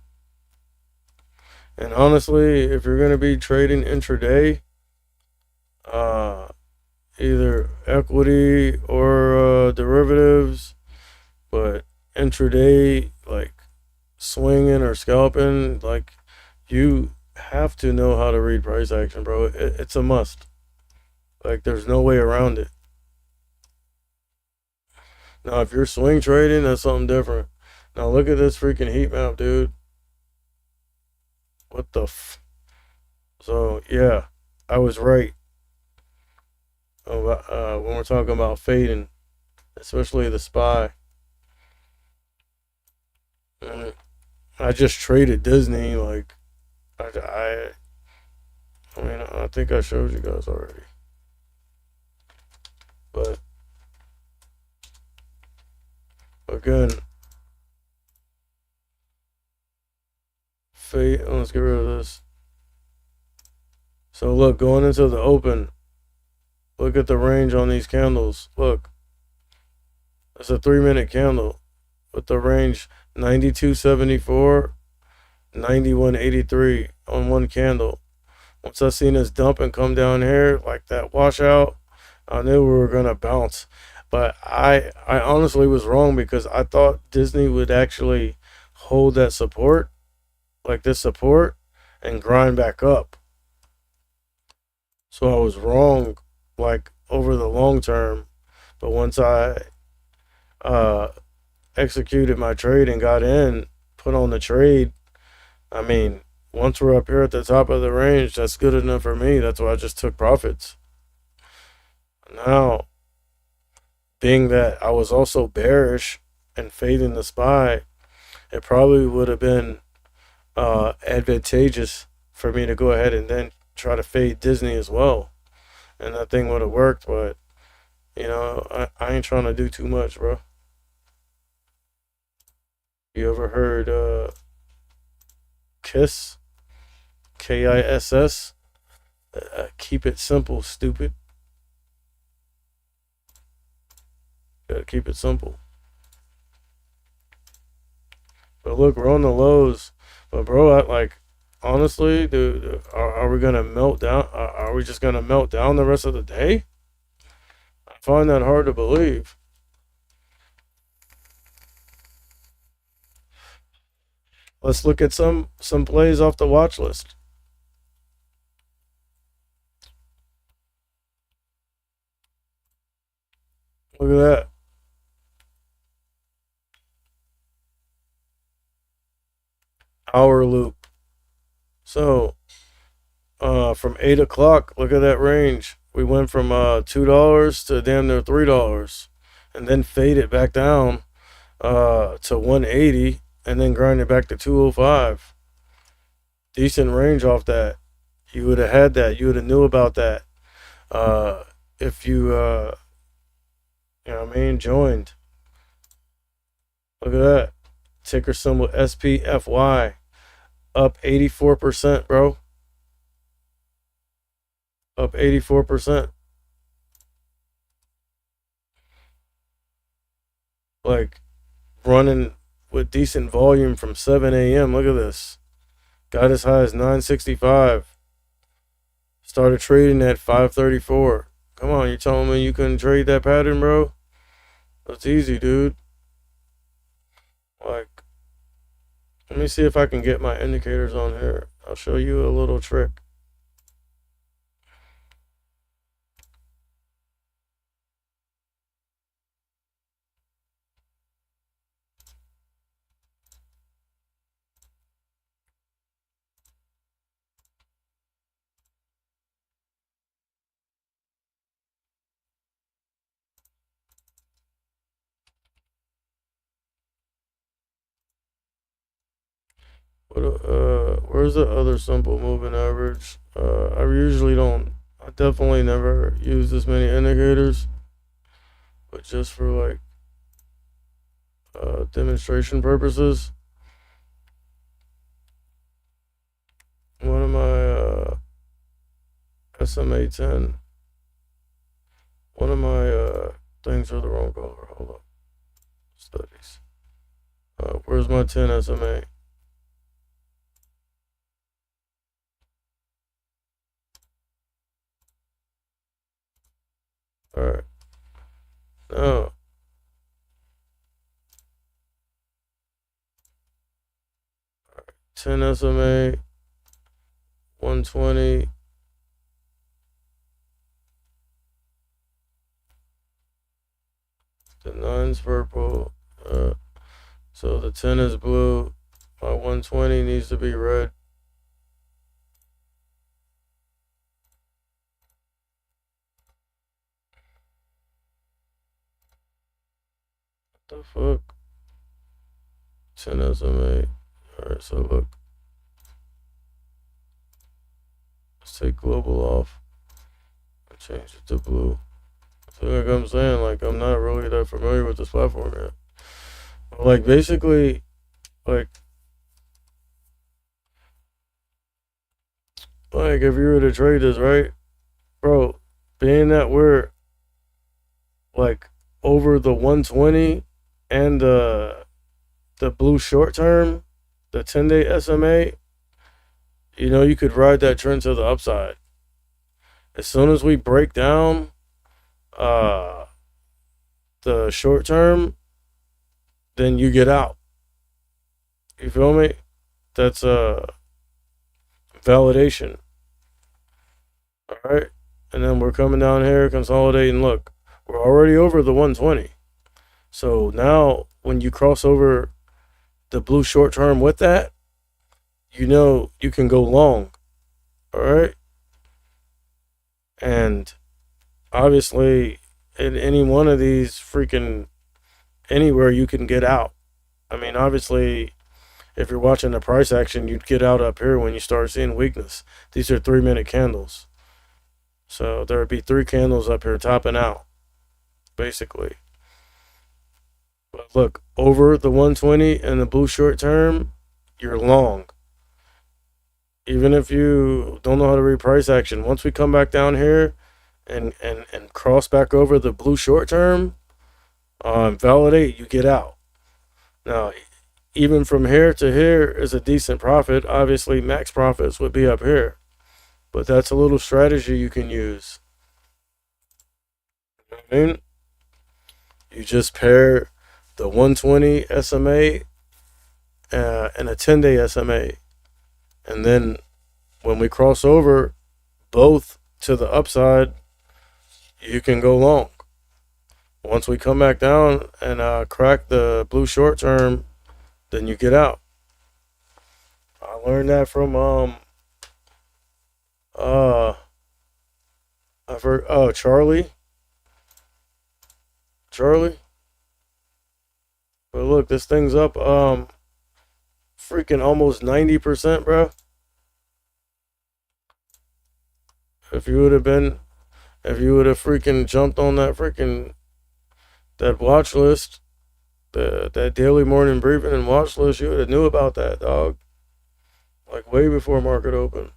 And honestly, if you're gonna be trading intraday, uh, either equity or derivatives, but intraday, like swinging or scalping, like you have to know how to read price action, bro. It's a must. Like there's no way around it. Now, if you're swing trading, that's something different. Now look at this freaking heat map, dude. What the So yeah, I was right about, when we're talking about fading, especially the SPY. I just traded Disney. Like I mean, I think I showed you guys already, but again, fade. Let's get rid of this. So look, going into the open, look at the range on these candles. Look, it's a 3-minute candle with the range 92.74, 91.83 on one candle. Once I seen this dump and come down here like that washout, I knew we were gonna bounce. But I honestly was wrong because I thought Disney would actually hold that support, like this support, and grind back up. So I was wrong, like over the long term. But once I uh, executed my trade and got in, put on the trade, I mean, once we're up here at the top of the range, that's good enough for me. That's why I just took profits. Now, being that I was also bearish and fading the SPY, it probably would have been advantageous for me to go ahead and then try to fade Disney as well. And that thing would have worked, but, you know, I ain't trying to do too much, bro. You ever heard KISS? KISS? Keep it simple, stupid. Gotta keep it simple. But look, we're on the lows. But bro, honestly, dude, are we gonna melt down? Are we just gonna melt down the rest of the day? I find that hard to believe. Let's look at some plays off the watch list. Look at that. Hour loop. So, from 8 o'clock, look at that range. We went from $2 to damn near $3, and then faded back down to 180, and then grinded back to 205. Decent range off that. You would have had that. You would have knew about that. If you you know what I mean, joined. Look at that. Ticker symbol SPFY, up 84%, bro. Up 84%. Like, running with decent volume from 7 a.m. Look at this. Got as high as 965. Started trading at 534. Come on, you telling me you couldn't trade that pattern, bro? That's easy, dude. Like, let me see if I can get my indicators on here. I'll show you a little trick. Where's the other simple moving average? I usually don't. I definitely never use this many indicators, but just for like demonstration purposes. One of my SMA 10. One of my things are the wrong color. Hold up. Studies. Where's my 10 SMA? Alright. Now, 10 SMA, 120. The 9's purple. So the 10 is blue. My 120 needs to be red. What the fuck? 10 SMA. Alright, so look. Let's take global off. I change it to blue. So like I'm saying, like I'm not really that familiar with this platform yet. But like basically, like if you were to trade this, right, bro, being that we're like over the 120 and the blue short term, the 10-day SMA, you know, you could ride that trend to the upside. As soon as we break down the short term, then you get out. You feel me? That's validation. All right. And then we're coming down here, consolidating. Look, we're already over the 120. So now when you cross over the blue short term with that, you know you can go long. All right. And obviously, in any one of these freaking anywhere you can get out. I mean, obviously, if you're watching the price action, you'd get out up here when you start seeing weakness. These are 3-minute candles. So there would be 3 candles up here topping out, basically. But look, over the 120 and the blue short term, you're long. Even if you don't know how to read price action, once we come back down here and cross back over the blue short term, validate, you get out. Now, even from here to here is a decent profit. Obviously, max profits would be up here, but that's a little strategy you can use. I mean, you just pair the 120 SMA and a 10-day SMA, and then when we cross over both to the upside, you can go long. Once we come back down and crack the blue short term, then you get out. I learned that from I've heard Charlie. But look, this thing's up freaking almost 90%, bro. If you would have freaking jumped on that watch list, that daily morning briefing and watch list, you would have knew about that, dog. Like way before market open.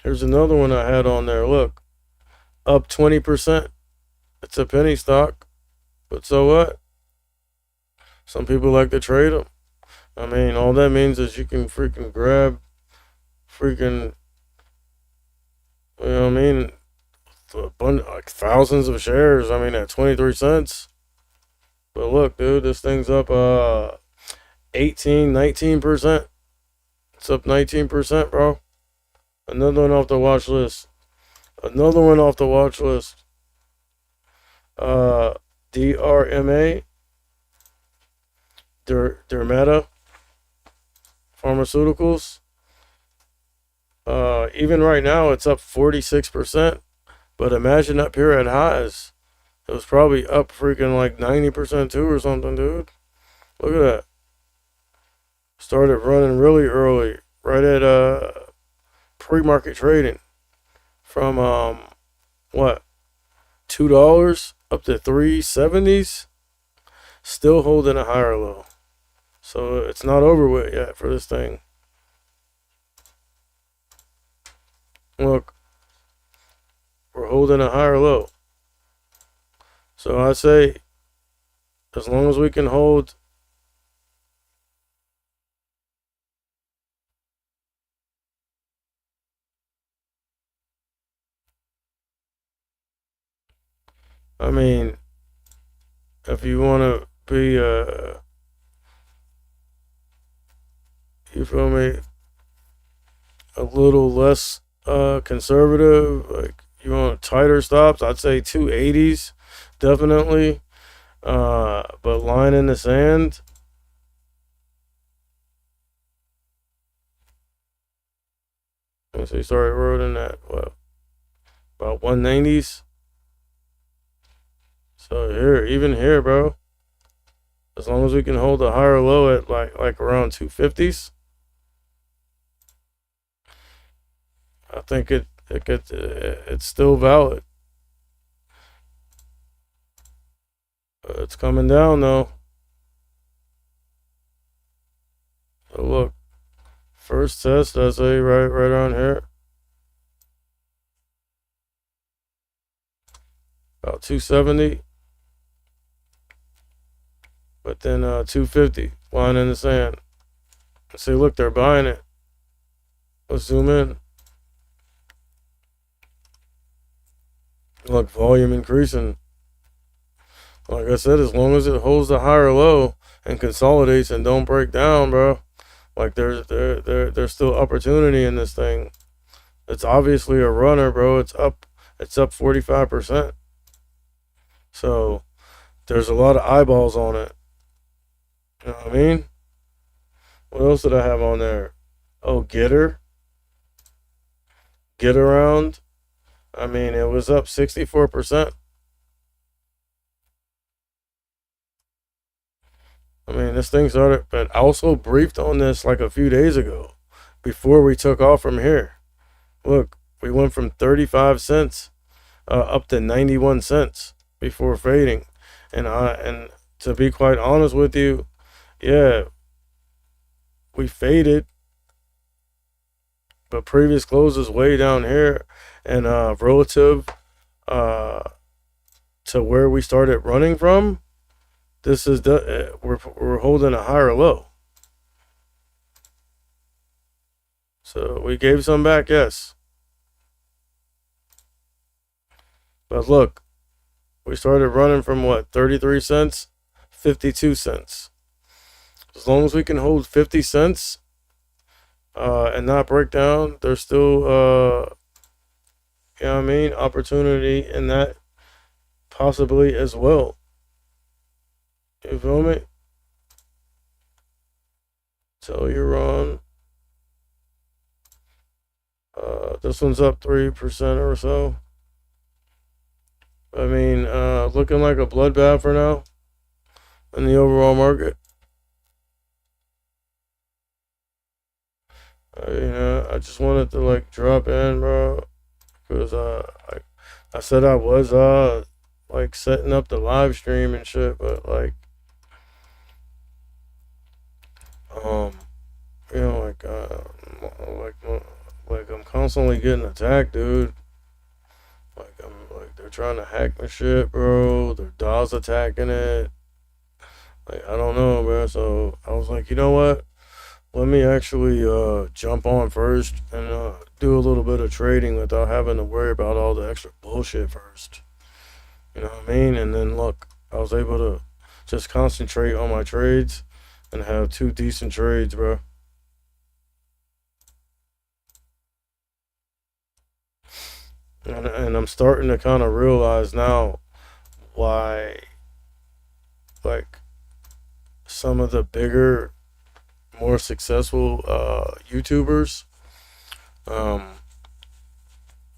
Here's another one I had on there. Look, up 20%. It's a penny stock, but so what? Some people like to trade them. I mean, all that means is you can freaking grab freaking, you know what I mean, like thousands of shares. I mean, at 23 cents. But look, dude, this thing's up 19%. It's up 19%, bro. Another one off the watch list. DRMA, Dermata Pharmaceuticals. Even right now, it's up 46%. But imagine up here at highs, it was probably up freaking like 90% too or something, dude. Look at that. Started running really early, right at pre-market trading, from what, $2 up to 370s, still holding a higher low. So it's not over with yet for this thing. Look, we're holding a higher low. So I say, as long as we can hold I mean, if you want to be, you feel me, a little less conservative, like you want tighter stops, I'd say 280s, definitely. But line in the sand, so you started eroding at what, about 190s. So here, even here, bro, as long as we can hold a higher low at like around 250s, I think it's still valid. It's coming down though. So look, first test, I say right on here, about 270. But then 250, line in the sand. See, look, they're buying it. Let's zoom in. Look, volume increasing. Like I said, as long as it holds the higher low and consolidates and don't break down, bro, like there's still opportunity in this thing. It's obviously a runner, bro. It's up 45%. So there's a lot of eyeballs on it. You know what I mean? What else did I have on there? Oh, Get Around. I mean, it was up 64%. I mean, this thing started, but I also briefed on this like a few days ago before we took off from here. Look, we went from 35 cents up to 91 cents before fading. And to be quite honest with you, yeah, we faded, but previous closes way down here, and relative to where we started running from, This is the we're holding a higher low. So we gave some back, yes. But look, we started running from what, 33 cents, 52 cents. As long as we can hold 50 cents and not break down, there's still, you know what I mean, opportunity in that possibly as well. You feel me? So you're on. This one's up 3% or so. I mean, looking like a bloodbath for now in the overall market. I just wanted to like drop in, bro, because I said I was like setting up the live stream and shit, but um like like like I'm constantly getting attacked, dude. They're trying to hack my shit, bro. Their DAW's attacking it. Like I don't know, bro. So I was like, you know what? Let me actually jump on first and do a little bit of trading without having to worry about all the extra bullshit first. You know what I mean? And then look, I was able to just concentrate on my trades and have two decent trades, bro. And I'm starting to kind of realize now why, like, some of the bigger, more successful YouTubers um,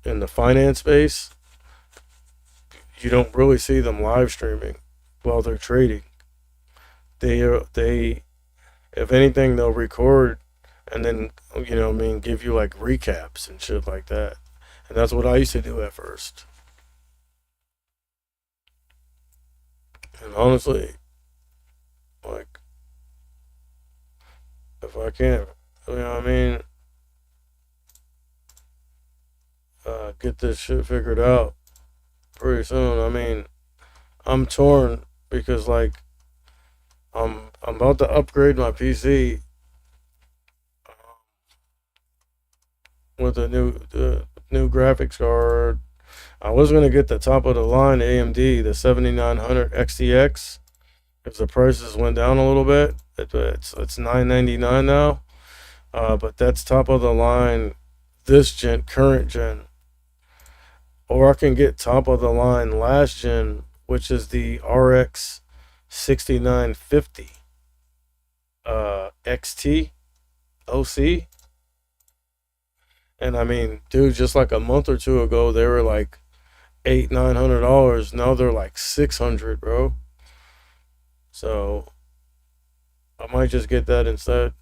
in the finance space, you don't really see them live streaming while they're trading. They if anything, they'll record and then give you like recaps and shit like that. And that's what I used to do at first. And honestly, like if I can't, get this shit figured out pretty soon. I mean, I'm torn because like I'm about to upgrade my PC with a new graphics card. I was gonna get the top of the line AMD, the 7900 XTX, because the prices went down a little bit. It's 999 now, but that's top of the line this current gen, or I can get top of the line last gen, which is the RX 6950 XT OC. And I mean, dude, just like a month or two ago, they were like $800-900. Now they're like 600, bro. So I might just get that instead.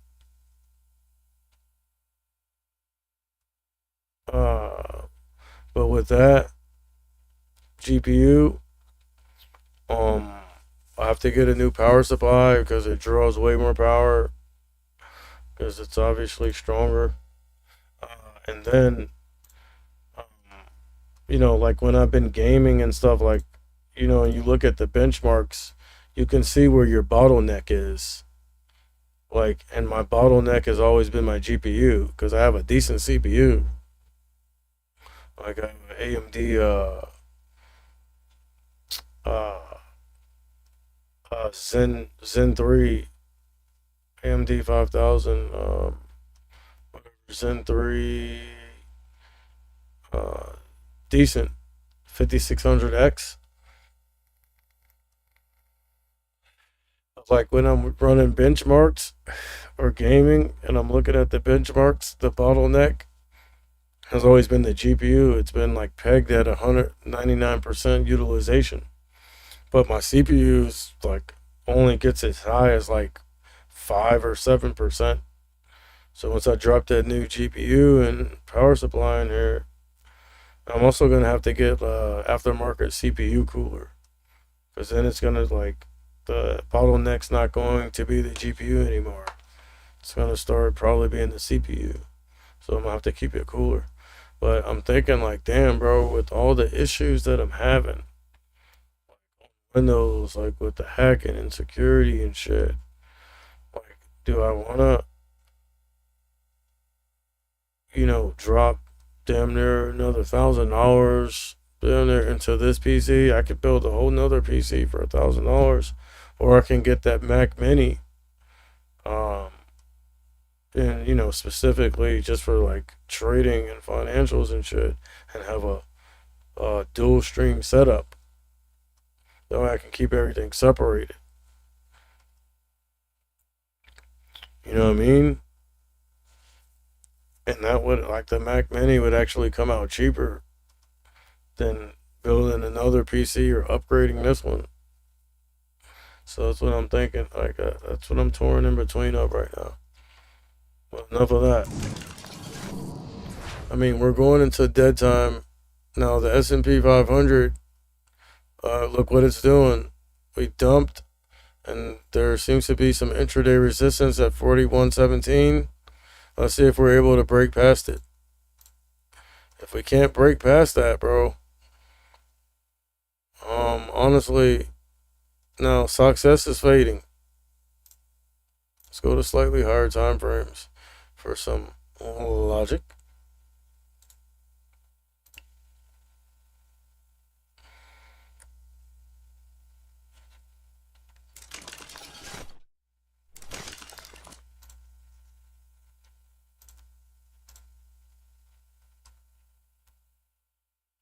Uh, but with that GPU, um, I have to get a new power supply because it draws way more power because it's obviously stronger. Uh, and then, um, like when I've been gaming and stuff, like, you look at the benchmarks, you can see where your bottleneck is. Like, and my bottleneck has always been my GPU because I have a decent CPU. Like, I have an AMD uh, Zen 3 AMD 5000 Zen 3 uh, decent 5600X. Like when I'm running benchmarks or gaming and I'm looking at the benchmarks, the bottleneck has always been the GPU. It's been like pegged at 199% utilization. But my CPU is like only gets as high as like 5 or 7%. So once I drop that new GPU and power supply in here, I'm also gonna have to get aftermarket CPU cooler because then it's gonna like the bottleneck's not going to be the GPU anymore. It's gonna start probably being the CPU. So I'm gonna have to keep it cooler. But I'm thinking like, damn, bro, with all the issues that I'm having, Windows, like with the hacking and security and shit. Like, do I wanna, drop damn near another $1,000 damn near into this PC? I could build a whole nother PC for $1,000, or I can get that Mac Mini, um, and specifically just for like trading and financials and shit, and have a dual stream setup. That way I can keep everything separated. You know what I mean? And that would, like, the Mac Mini would actually come out cheaper than building another PC or upgrading this one. So that's what I'm thinking. Like, that's what I'm torn in between of right now. But enough of that. I mean, we're going into dead time now. The S&P 500. Look what it's doing. We dumped, and there seems to be some intraday resistance at 41.17. Let's see if we're able to break past it. If we can't break past that, bro, honestly, now success is fading. Let's go to slightly higher time frames for some logic.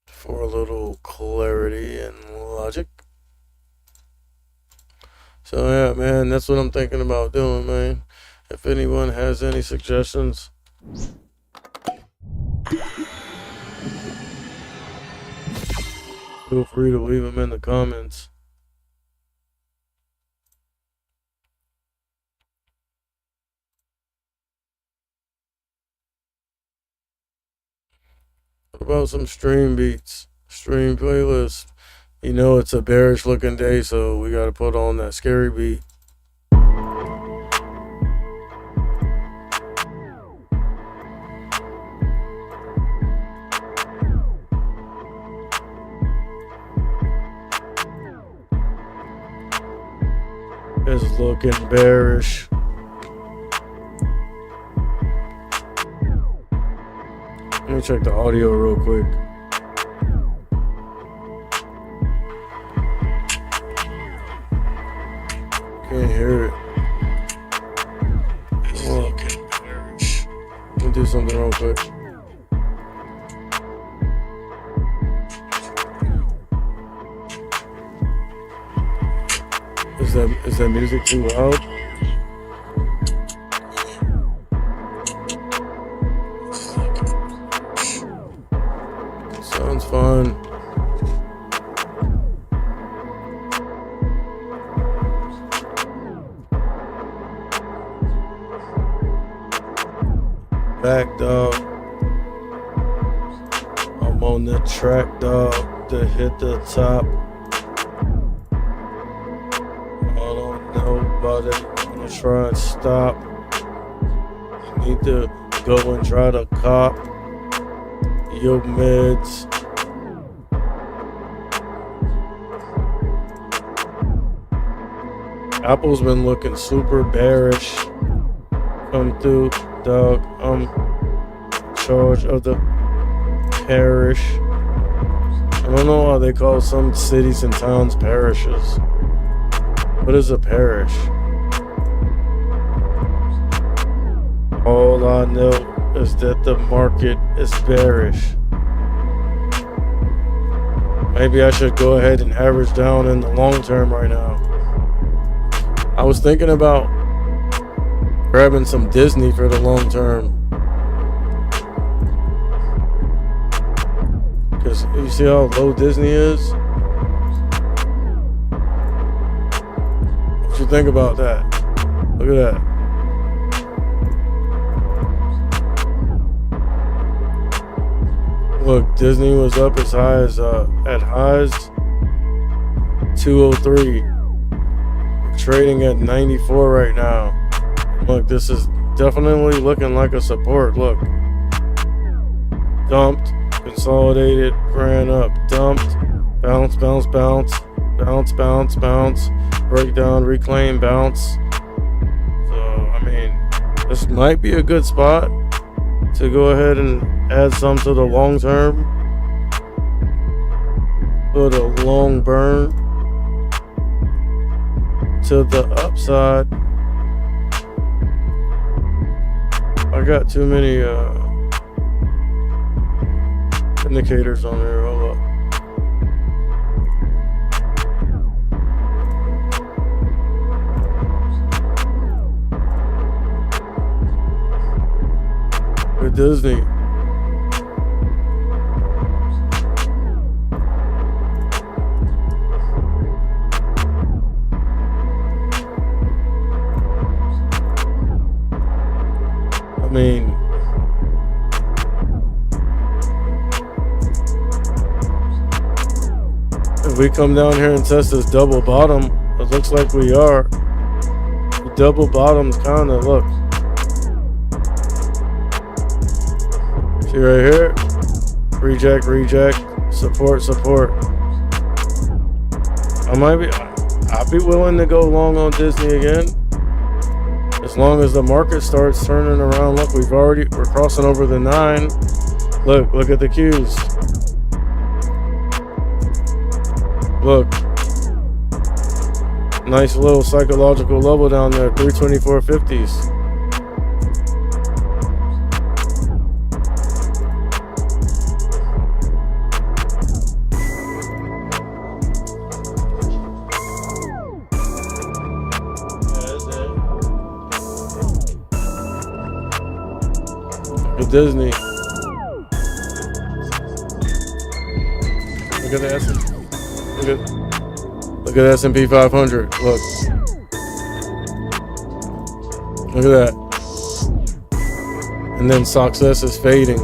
For a little clarity and logic. So yeah, man, that's what I'm thinking about doing, man. If anyone has any suggestions, feel free to leave them in the comments. What about some stream beats, stream playlists? It's a bearish looking day, so we gotta put on that scary beat. It's looking bearish. Let me check the audio real quick. Can't hear it. It's looking bearish. Let me do something real quick. Is that music too loud? Sounds fun. Back, dog. I'm on the track, dog, to hit the top. I don't know about it. I'm gonna try and stop. You need to go and try to cop your meds. Apple's been looking super bearish. Come through, dog. I'm in charge of the parish. I don't know why they call some cities and towns parishes. What is a parish? All I know is that the market is bearish. Maybe I should go ahead and average down in the long term right now. I was thinking about grabbing some Disney for the long term. Because you see how low Disney is? What you think about that? Look at that. Look, Disney was up as high as, at highs, 203. Trading at 94 right now. Look, this is definitely looking like a support. Look. Dumped, consolidated, ran up, dumped, bounce, bounce, bounce, bounce, bounce, bounce, breakdown, reclaim, bounce. So, I mean, this might be a good spot to go ahead and add some to the long term. Put a long burn to the upside. I got too many indicators on there. Hold up. With Disney. I mean, if we come down here and test this double bottom, it looks like we are. The double bottom's kind of, look. See right here? Reject, reject, support, support. I'd be willing to go long on Disney again. As long as the market starts turning around. Look, we're crossing over the 9. Look at the Qs. Look. Nice little psychological level down there, 324.50s. Disney. Look at the look at the S&P 500. Look at that. And then success is fading.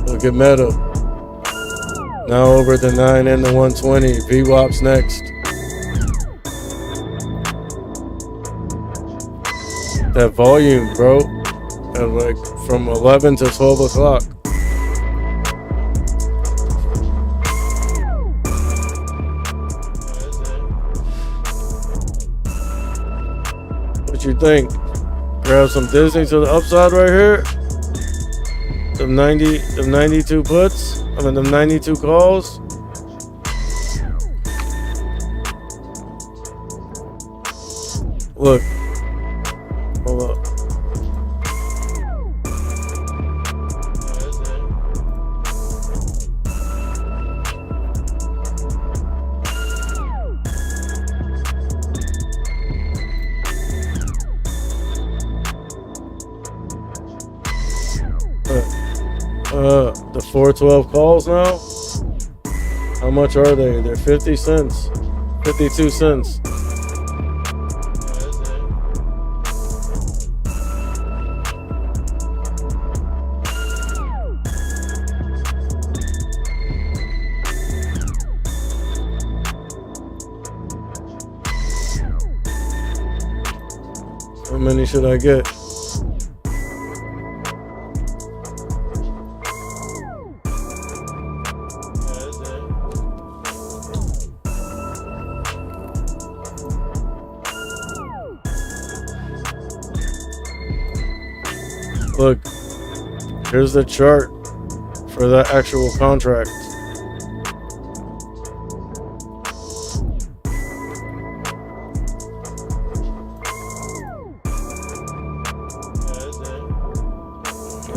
Look at Meta. Now over the 9 and the 120. VWAP's next. That volume, bro, and like from 11 to 12 o'clock. What you think? Grab some Disney to the upside right here. Them 92 puts. I mean, them 92 calls. Look. Hold up. The 412 calls now. How much are they? They're 50 cents. 52 cents. How many should I get? Look, here's the chart for that actual contract.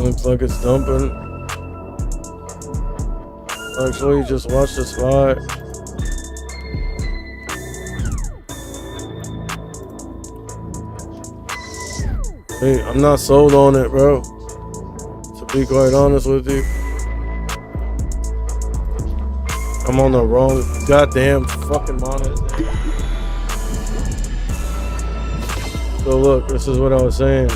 Looks like it's dumping. Actually, just watch the spot. Hey, I'm not sold on it, bro. To be quite honest with you. I'm on the wrong goddamn fucking monitor. So look, this is what I was saying.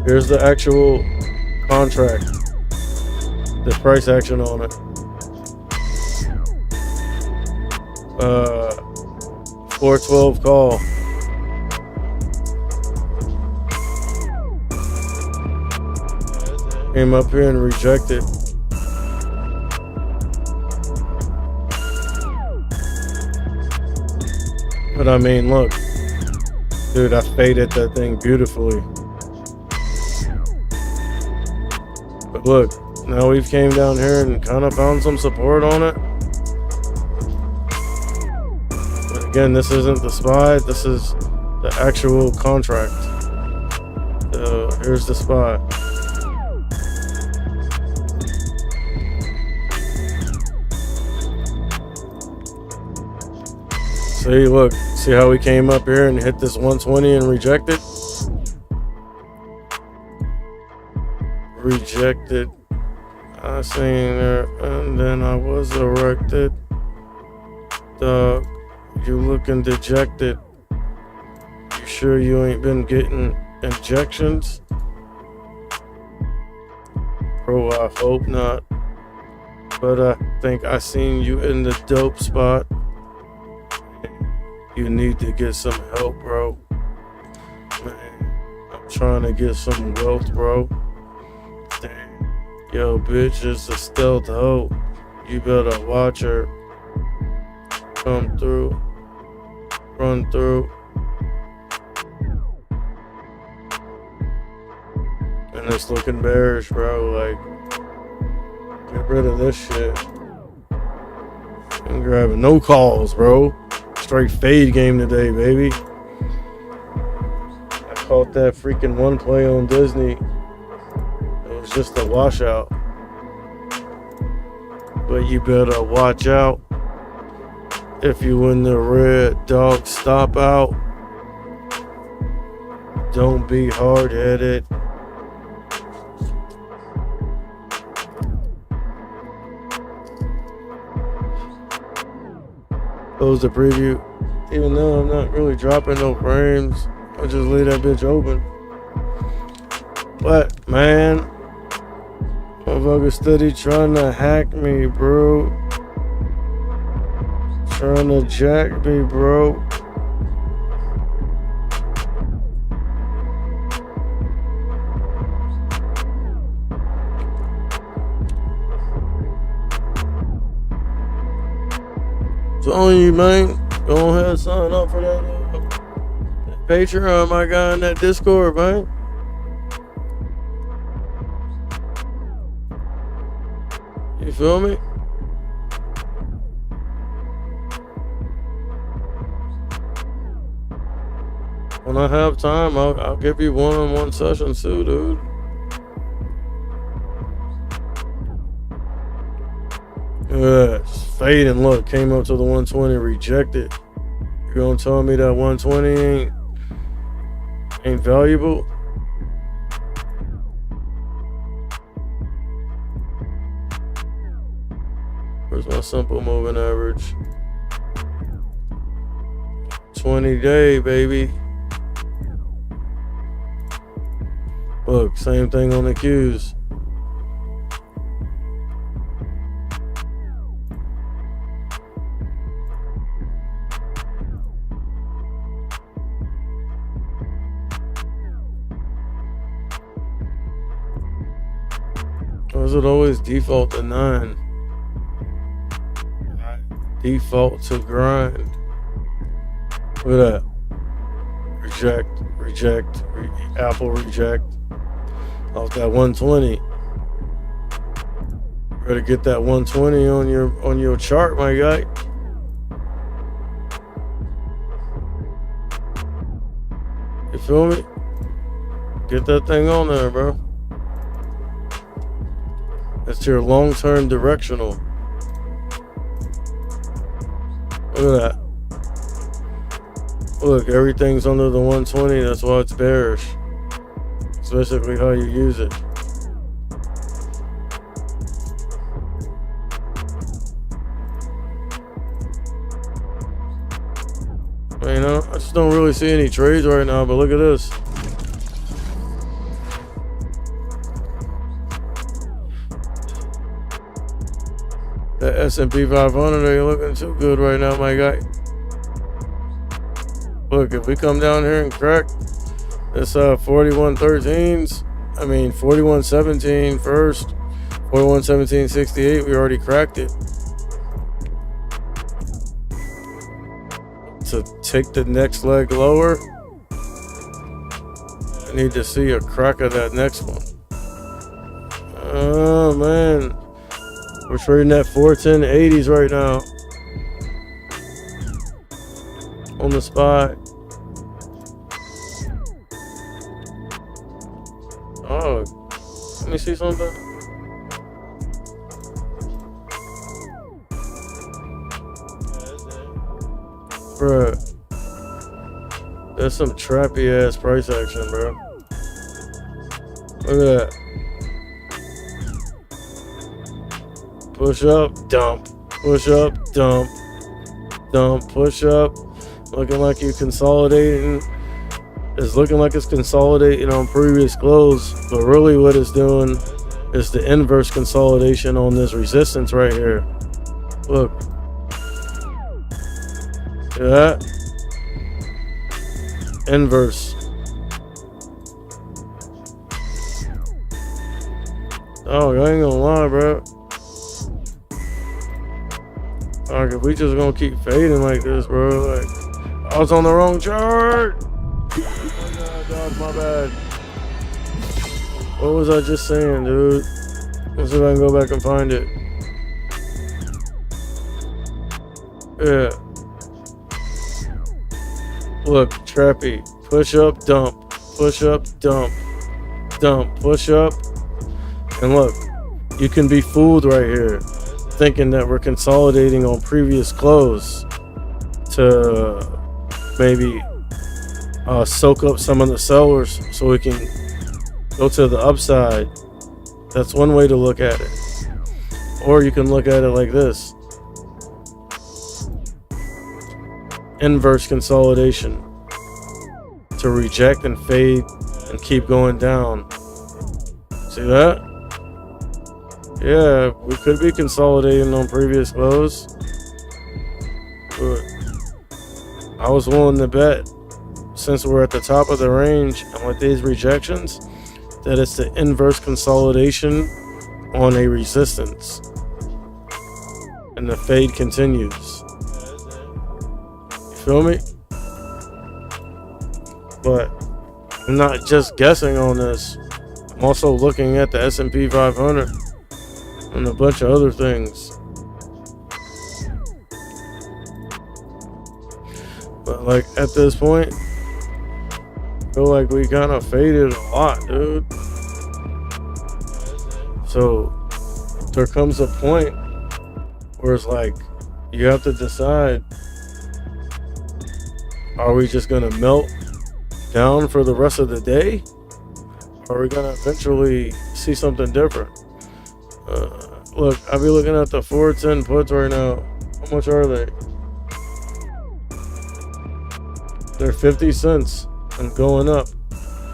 Here's the actual contract. The price action on it. 412 call. Came up here and rejected. But I mean, look, dude, I faded that thing beautifully. But look, now we've came down here and kind of found some support on it. But again, this isn't the SPY, this is the actual contract. So here's the SPY. See, look, see how we came up here and hit this 120 and rejected? Rejected. I seen her and then I was erected. Dog, you looking dejected. You sure you ain't been getting injections? Bro, I hope not. But I think I seen you in the dope spot. You need to get some help, bro. Man, I'm trying to get some wealth, bro. Damn. Yo, bitch is a stealth hoe. You better watch her. Come through. Run through. And it's looking bearish, bro. Like, get rid of this shit. I'm grabbing no calls, bro. Straight fade game today, baby. I caught that freaking one play on Disney. It was just a washout. But you better watch out. If you in the red, dog, stop out. Don't be hard-headed. Close the preview. Even though I'm not really dropping no frames, I just leave that bitch open. But man, motherfucker steady trying to hack me, bro. Trying to jack me, bro. Telling you, man, go ahead and sign up for that Patreon, my guy, in that Discord, man. You feel me? When I have time, I'll give you one-on-one sessions too, dude. Yeah, it's fading. Look, came up to the 120, rejected. You gonna tell me that 120 ain't valuable? Where's my simple moving average? 20-day, baby. Look, same thing on the Qs. Why does it always default to 9? Default to grind. Look at that. Reject, Apple reject. Off that 120. Better get that 120 on your chart, my guy. You feel me? Get that thing on there, bro. That's your long-term directional. Look at that. Look, everything's under the 120. That's why it's bearish. It's basically how you use it. You know, I just don't really see any trades right now, but look at this. That S&P 500 ain't looking too good right now, my guy. Look, if we come down here and crack this 4113s, I mean, 41.17 first, 41.17.68. We already cracked it. To take the next leg lower, I need to see a crack of that next one. Oh man, we're trading at 410.80s right now on the spot. Oh, let me see something. Bruh, that's some trappy ass price action, bro. Look at that. Push up, dump. Push up, dump. Dump, push up. Looking like you consolidating. It's looking like it's consolidating on previous close, but really what it's doing is the inverse consolidation on this resistance right here. Look. See that? Inverse. Oh, I ain't gonna lie, bro. Like, if we just gonna keep fading like this, bro, like, I was on the wrong chart. Oh god, dog, my bad. What was I just saying, dude? Let's see if I can go back and find it. Yeah. Look, trappy. Push up, dump. Push up, dump. Dump. Push up. And look, you can be fooled right here, thinking that we're consolidating on previous close to maybe soak up some of the sellers so we can go to the upside. That's one way to look at it. Or you can look at it like this. Inverse consolidation. To reject and fade and keep going down. See that? Yeah, we could be consolidating on previous close. But I was willing to bet, since we're at the top of the range and with these rejections, that it's the inverse consolidation on a resistance. And the fade continues. You feel me? But I'm not just guessing on this. I'm also looking at the S&P 500 and a bunch of other things. But like at this point, I feel like we kind of faded a lot, dude. So there comes a point where it's like you have to decide, are we just gonna melt down for the rest of the day? Or are we gonna eventually see something different? Look, I'll be looking at the 410 puts right now. How much are they? They're 50 cents and going up.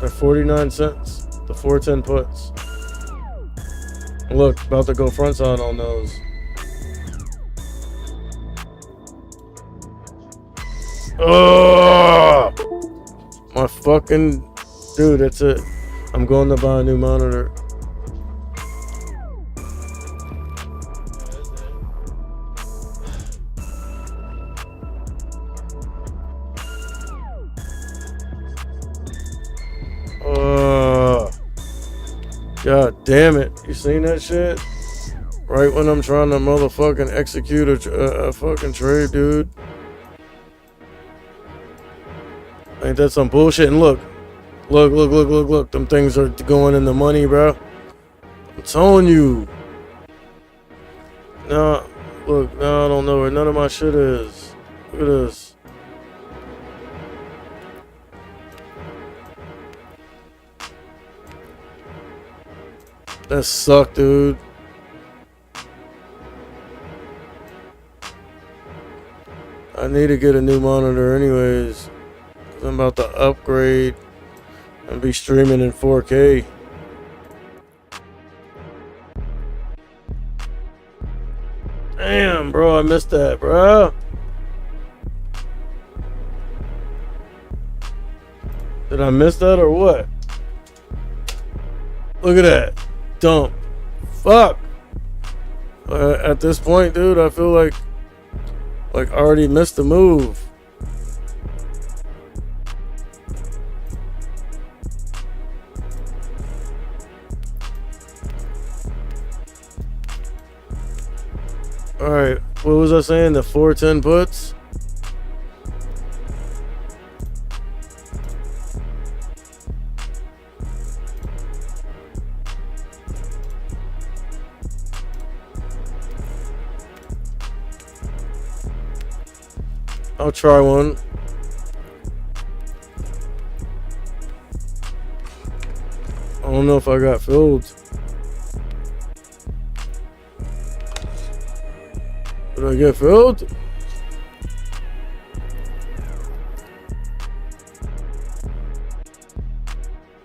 They're 49 cents. The 410 puts. Look, about to go front side on those. Oh, my fucking dude, that's it. I'm going to buy a new monitor. God damn it. You seen that shit? Right when I'm trying to motherfucking execute a fucking trade, dude. Ain't that some bullshit? And look. Look. Them things are going in the money, bro. I'm telling you. No, look, no, I don't know where none of my shit is. Look at this. That sucked, dude. I need to get a new monitor anyways. I'm about to upgrade and be streaming in 4K. Damn, bro, I missed that, bro. Did I miss that or what? Look at that. Dump. Fuck. At this point, dude, I feel like I already missed the move. Alright, what was I saying? The 410 puts? I'll try one. I don't know if I got filled. Did I get filled?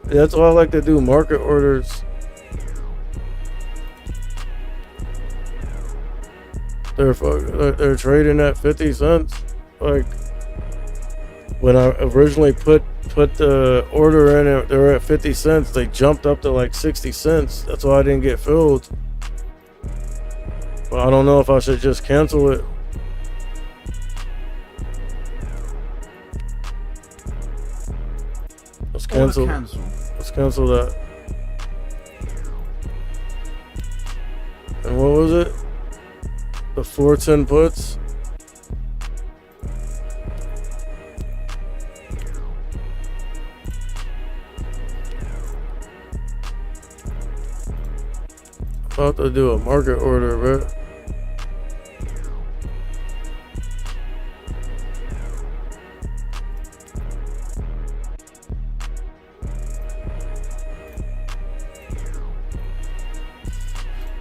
That's why I like to do market orders. They're trading at 50 cents. Like when I originally put the order in, they were at 50 cents. They jumped up to like 60 cents. That's why I didn't get filled. But I don't know if I should just cancel it. Let's cancel. Let's cancel that. And what was it? The 410 puts. About to do a market order, bro.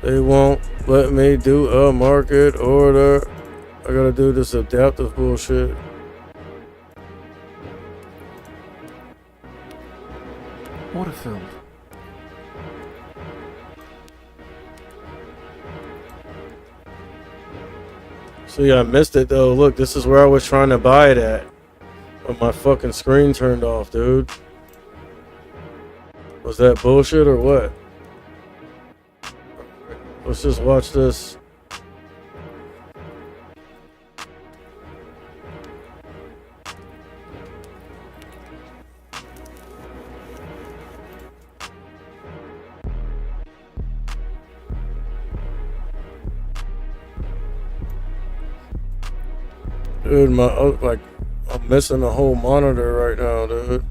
They won't let me do a market order. I gotta do this adaptive bullshit. Order filled. See, I missed it though. Look, this is where I was trying to buy it at. When my fucking screen turned off, dude. Was that bullshit or what? Let's just watch this. Dude, I'm missing the whole monitor right now, dude.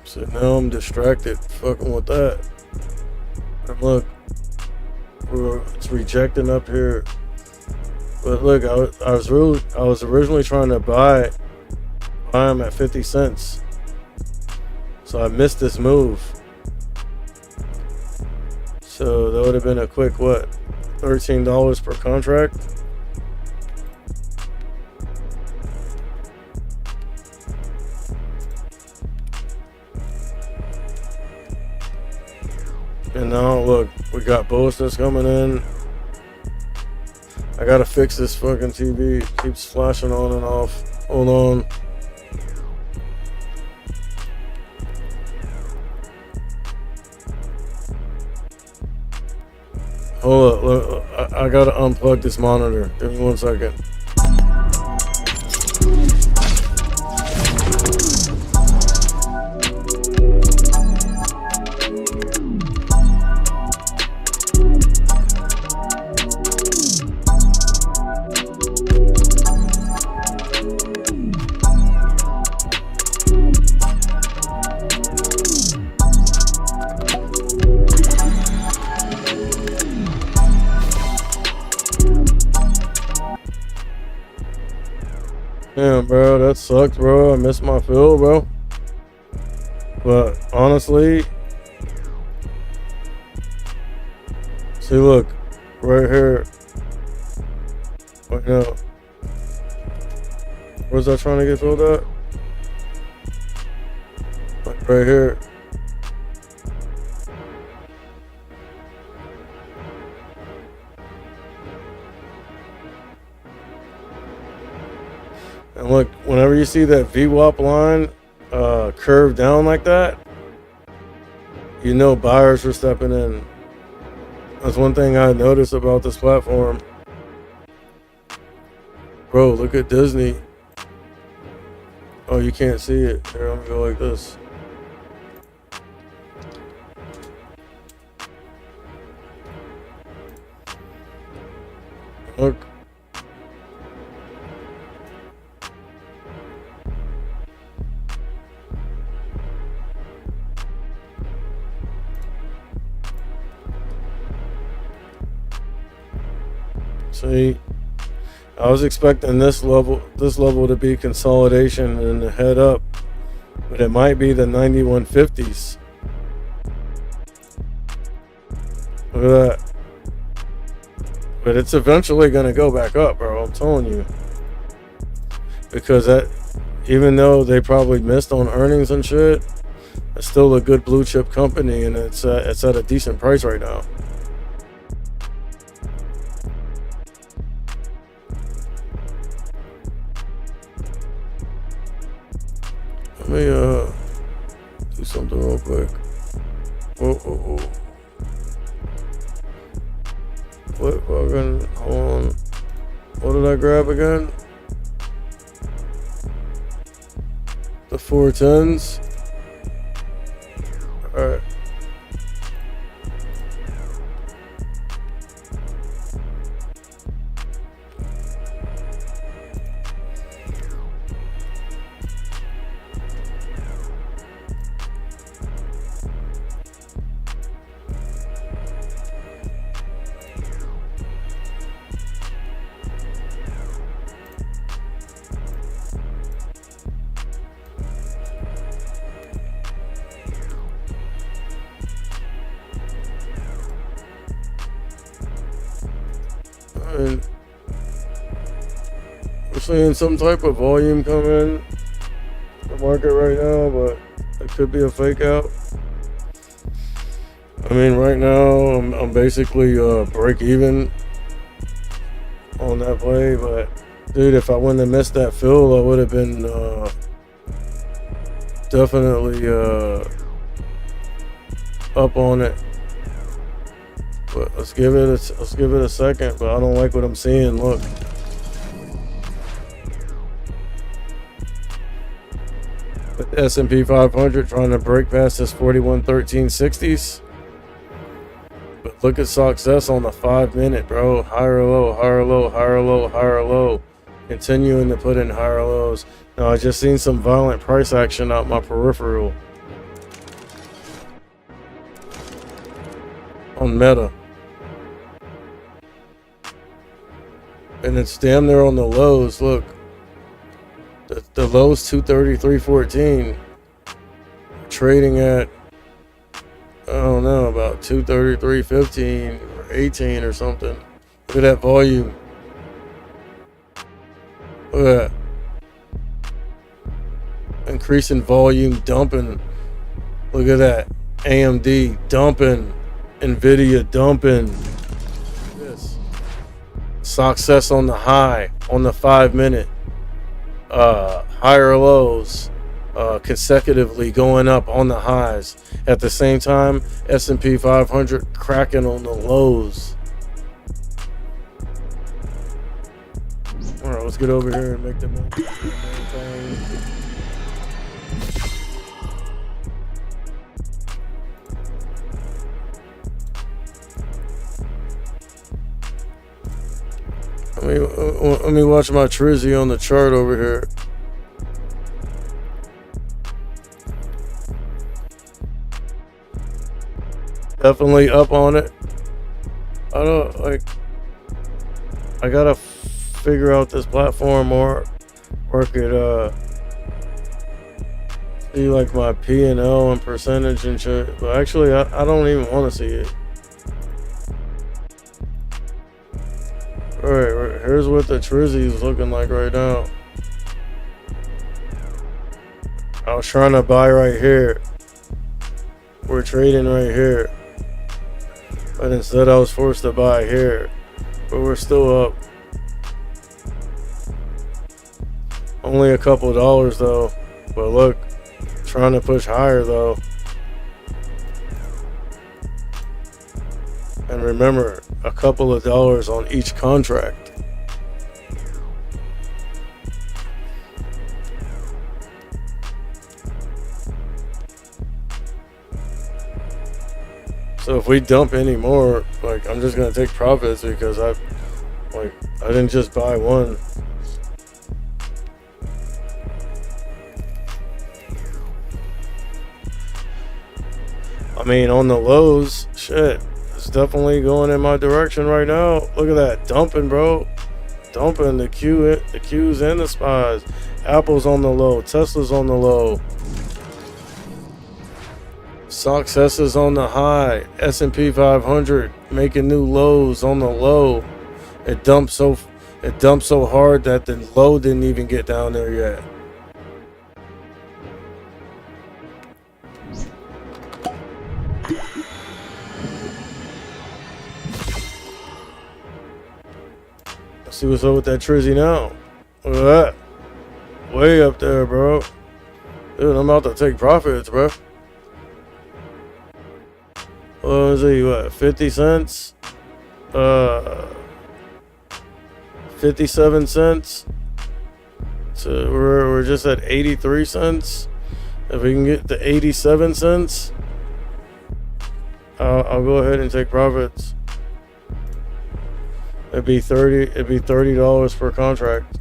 So now I'm distracted fucking with that. And look, it's rejecting up here. But look, I was originally trying to buy them at 50 cents. So I missed this move. So that would have been a quick what? $13 per contract. And now look, we got bonuses coming in. I gotta fix this fucking TV. It keeps flashing on and off. Hold on. Hold up, look, I gotta unplug this monitor. Give me 1 second. Damn, bro, that sucked, bro. I missed my fill, bro. But honestly, see, look, right here. Right now, where's that trying to get filled at? right here. And look, whenever you see that VWAP line curve down like that, you know buyers are stepping in. That's one thing I noticed about this platform. Bro, look at Disney. Oh, you can't see it. Here, I'm gonna go like this. Look. See, I was expecting this level to be consolidation and head up, but it might be the 9150s. Look at that. But it's eventually going to go back up, bro. I'm telling you. Because that, even though they probably missed on earnings and shit, it's still a good blue chip company, and it's at a decent price right now. Let me do something real quick. Whoa. What fucking, hold on. What did I grab again? The 410s. Alright. And we're seeing some type of volume come in the market right now, but it could be a fake out. I mean, right now I'm basically break even on that play, but dude, if I wouldn't have missed that fill, I would have been definitely up on it. But let's give it a second. But I don't like what I'm seeing. Look, the S&P 500 trying to break past this 411360s. But look at success on the 5-minute, bro. Higher low, higher low, higher low, higher low. Continuing to put in higher lows. Now I just seen some violent price action out my peripheral on Meta. And it's damn near on the lows. Look, the lows 233.14, trading at, I don't know, about 233.15 or 18 or something. Look at that volume. Look at that. Increasing volume, dumping. Look at that. AMD dumping. Nvidia dumping. This. Success on the high, on the 5-minute. Higher lows consecutively going up on the highs. At the same time, S&P 500 cracking on the lows. All right, let's get over here and make the main thing. Let me watch my Trizzy on the chart over here. Definitely up on it. I don't like. I gotta figure out this platform more. Work it. See like my P&L and percentage and shit. But actually, I don't even want to see it. Alright, here's what the Trizzy is looking like right now. I was trying to buy right here. we're trading right here. But instead I was forced to buy here. But we're still up. Only a couple of dollars though. But look, trying to push higher though. And remember, a couple of dollars on each contract. So if we dump any more, like, I'm just gonna take profits because I didn't just buy one. I mean, on the lows, shit, it's definitely going in my direction right now. Look at that, dumping, bro. Dumping the Qs and the SPYs. Apple's on the low, Tesla's on the low. Success is on the high. S&P 500 making new lows on the low. It dumped so hard that the low didn't even get down there yet. Let's see what's up with that Trizzy now. Look at that. Way up there, bro. Dude, I'm about to take profits, bro. Let's see, what, 50 cents? 57 cents? So we're just at 83 cents. If we can get to 87 cents, I'll go ahead and take profits. It'd be $30 per contract.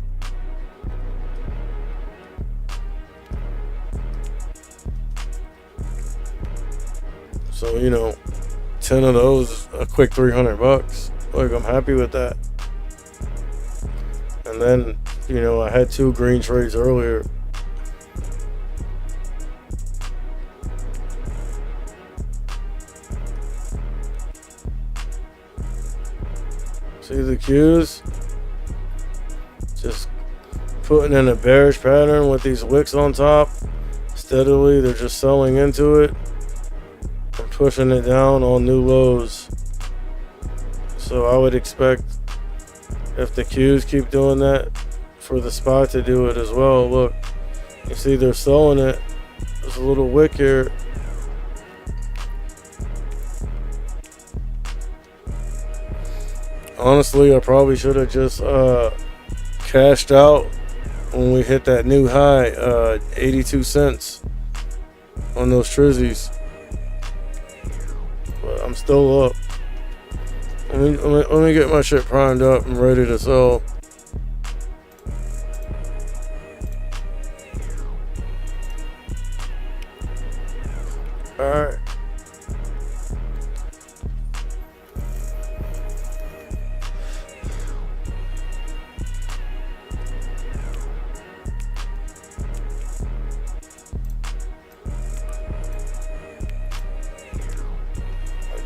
So, you know, 10 of those, a quick $300. Look, I'm happy with that. And then, you know, I had 2 green trades earlier. See the Qs? Just putting in a bearish pattern with these wicks on top. Steadily, they're just selling into it. And pushing it down on new lows. So I would expect, if the Qs keep doing that, for the SPY to do it as well. Look, you see they're selling it. There's a little wick here. Honestly, I probably should have just cashed out when we hit that new high, 82 cents on those Trizzies. But I'm still up. Let me get my shit primed up and ready to sell. Alright.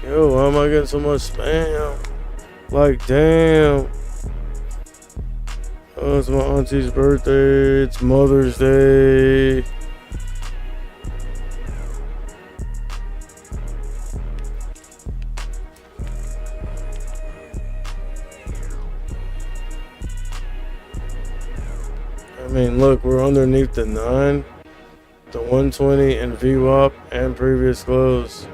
Yo, why am I getting so much spam? Like, damn. Oh, it's my auntie's birthday. It's Mother's Day. I mean, look, we're underneath the 9, the 120, and VWAP and previous close.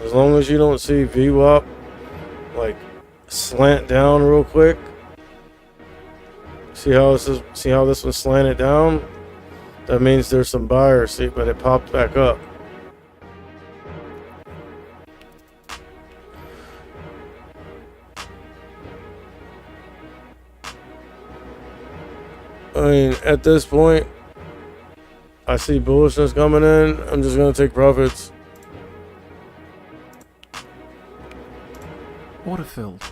As long as you don't see VWAP like slant down real quick. See how this one slanted down? That means there's some buyers. See, but it popped back up. I mean, at this point, I see bullishness coming in. I'm just gonna take profits. Water filled.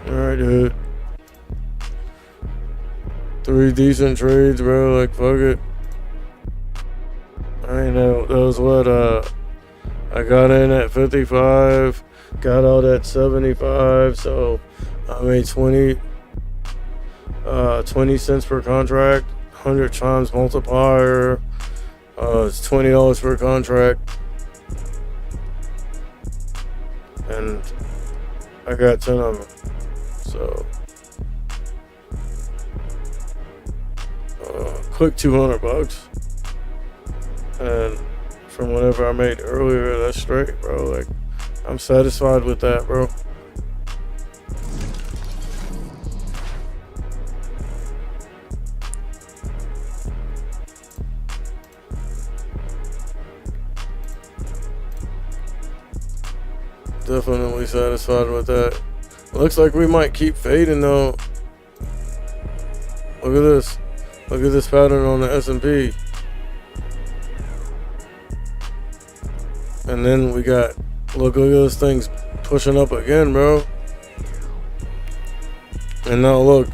Alright, dude. 3 decent trades, bro. Like, fuck it. I know that was what I got in at 55, got out at 75, so I made 20 cents per contract, 100 times multiplier. It's $20 per contract. and I got 10 of them. So, quick $200. And from whatever I made earlier, that's straight, bro. Like, I'm satisfied with that, bro. Definitely satisfied with that. Looks like we might keep fading though. Look at this. Look at this pattern on the S&P. And then we got, look at those things pushing up again, bro. And now look,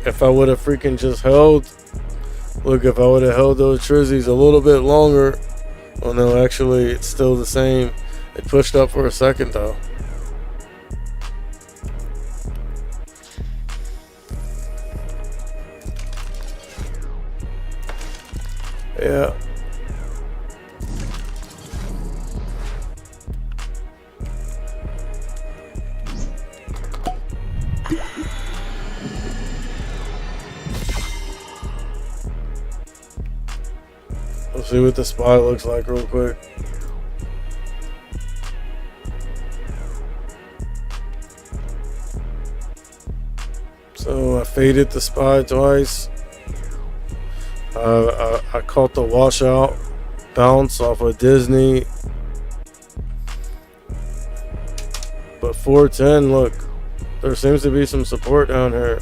if I would have freaking just held, look, if I would have held those trizzies a little bit longer, well, no, actually, it's still the same. It pushed up for a second, though. Yeah. Let's see what the spot looks like real quick. So I faded the SPY twice. I caught the washout bounce off of Disney. But 410, look, there seems to be some support down here.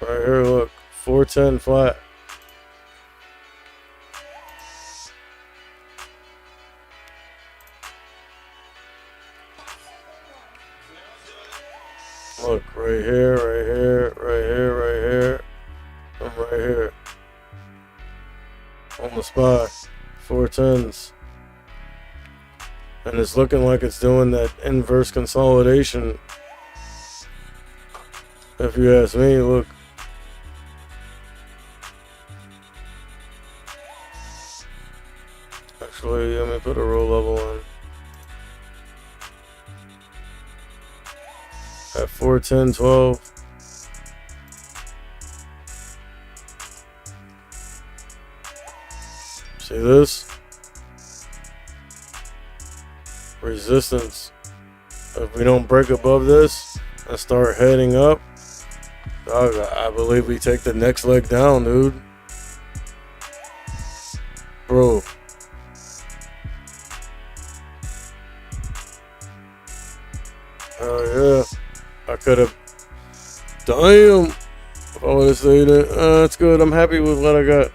Right here, look, 410 flat. Look, right here, right here, right here, right here, and right here. On the SPY, 410s. And it's looking like it's doing that inverse consolidation. If you ask me, look. Actually, let me put a roll level in. At 410.12. See this? Resistance. If we don't break above this and start heading up, dog, I believe we take the next leg down, dude. Bro. Oh yeah. I could have. Damn. If I would have stayed it. That's good. I'm happy with what I got.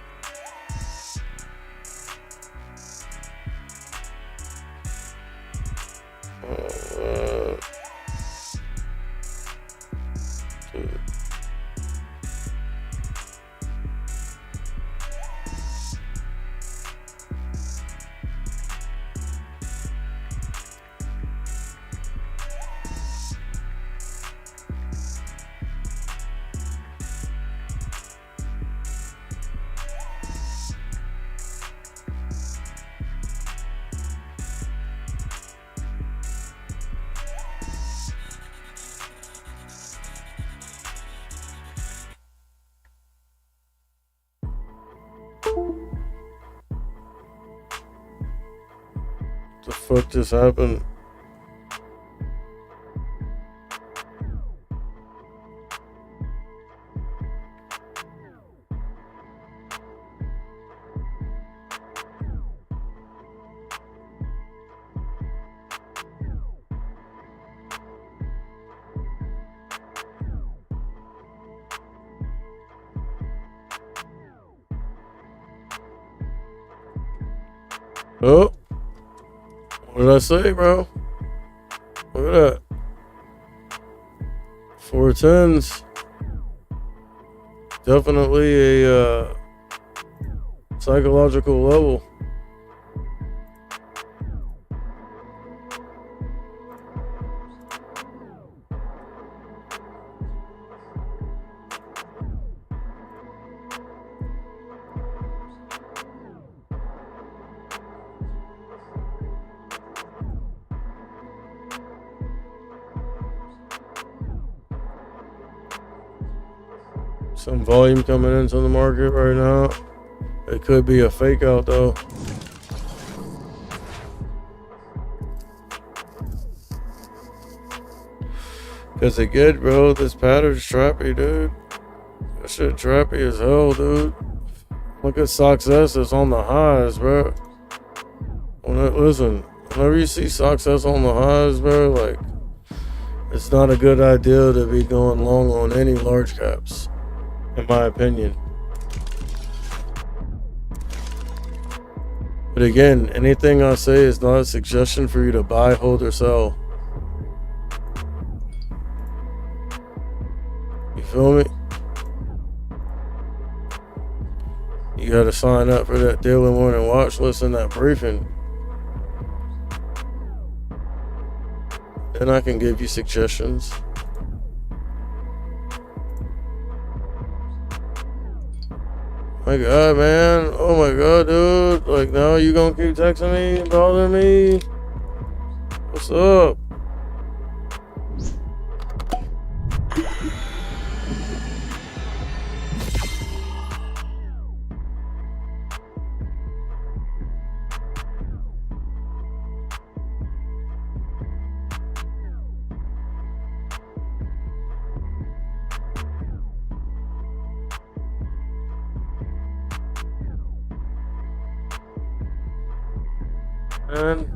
The fuck just happened? Oh, what did I say, bro? Look at that. 410s. Definitely a psychological level. Some volume coming into the market right now. It could be a fake out though. Cause again, bro, this pattern's trappy, dude. That shit trappy as hell, dude. Look at success is on the highs, bro. Listen, whenever you see success on the highs, bro, like, it's not a good idea to be going long on any large caps, in my opinion. But again, anything I say is not a suggestion for you to buy, hold, or sell. You feel me? You gotta sign up for that daily morning watch list and that briefing. Then I can give you suggestions. My God, man. Oh my God, dude. Like, now you gonna keep texting me and bothering me? What's up? Man.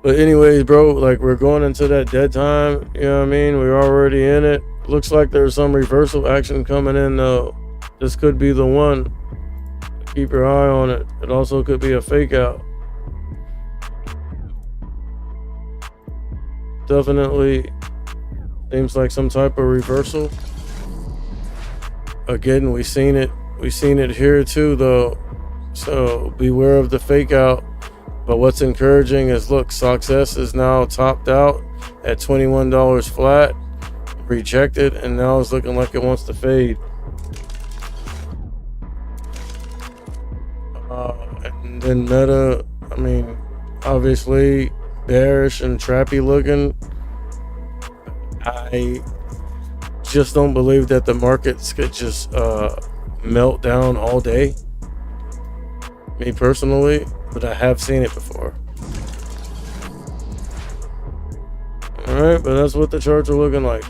But anyways, bro, like, we're going into that dead time. You know what I mean? We're already in it. Looks like there's some reversal action coming in though. This could be the one. Keep your eye on it. It also could be a fake out. Definitely seems like some type of reversal. Again, we seen it here too though. So beware of the fake out. But what's encouraging is, look, success is now topped out at $21 flat, rejected, and now it's looking like it wants to fade. And then Meta, I mean, obviously bearish and trappy looking. I just don't believe that the markets could just melt down all day. Me personally, but I have seen it before. Alright, but that's what the charts are looking like.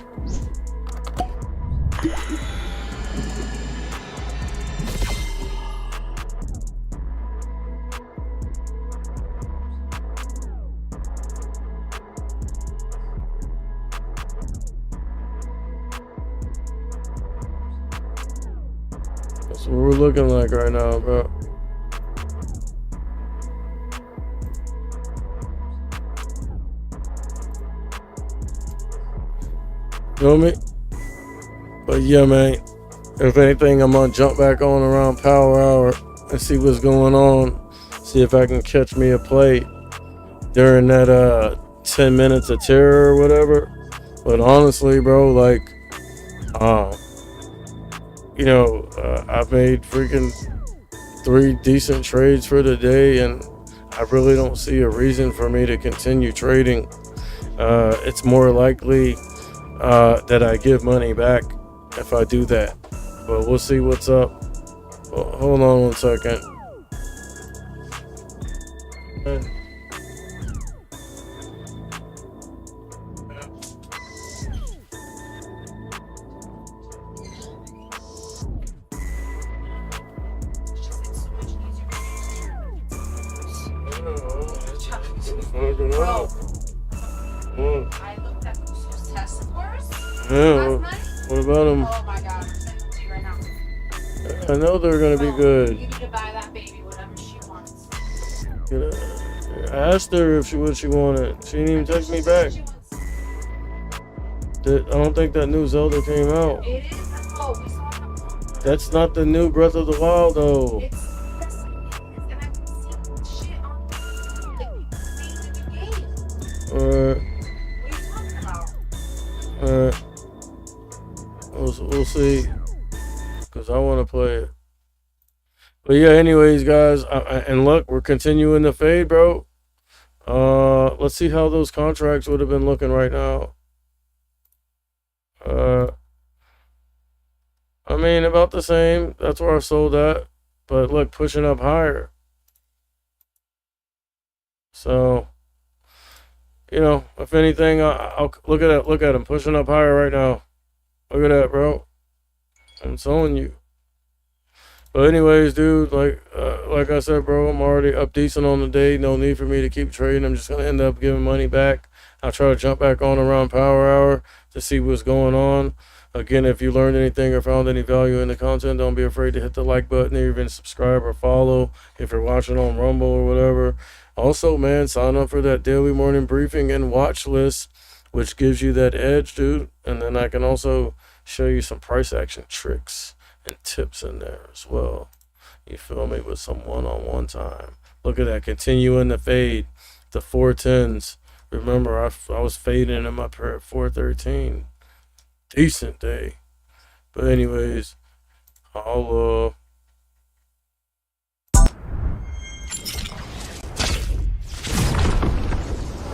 That's what we're looking like right now, bro. You know me? But yeah, man. If anything, I'm gonna jump back on around power hour and see what's going on. See if I can catch me a play during that 10 minutes of terror or whatever. But honestly, bro, like, I've made freaking 3 decent trades for the day, and I really don't see a reason for me to continue trading. It's more likely that I give money back if I do that. But we'll see what's up. Well, hold on 1 second. I looked at those test scores Yeah, last night. what about them? Oh my god, I'm sending them to you right now. I know they're gonna be good. You need to buy that baby whatever she wants. I asked her if what she wanted. She didn't even text me back. I don't think that new Zelda came out. It is. Oh, we saw that. That's not the new Breath of the Wild though. It's and I've seen shit on like the game. Alright. What are you talking about? Alright. We'll see. Because I want to play it. But yeah, anyways, guys. And look, we're continuing to fade, bro. Let's see how those contracts would have been looking right now. mean, about the same. That's where I sold at. But look, pushing up higher. So, if anything, I'll look at it. Look at him pushing up higher right now. Look at that, bro. I'm telling you. But anyways, dude, like I said, bro, I'm already up decent on the day. No need for me to keep trading. I'm just gonna end up giving money back. I'll try to jump back on around power hour to see what's going on. Again, if you learned anything or found any value in the content, don't be afraid to hit the like button or even subscribe or follow if you're watching on Rumble or whatever. Also, man, sign up for that daily morning briefing and watch list, which gives you that edge, dude. And then I can also show you some price action tricks and tips in there as well. You feel me? With some one-on-one time. Look at that. Continuing the fade. The 410s. Remember, I was fading in my pair at 413. Decent day. But anyways, I'll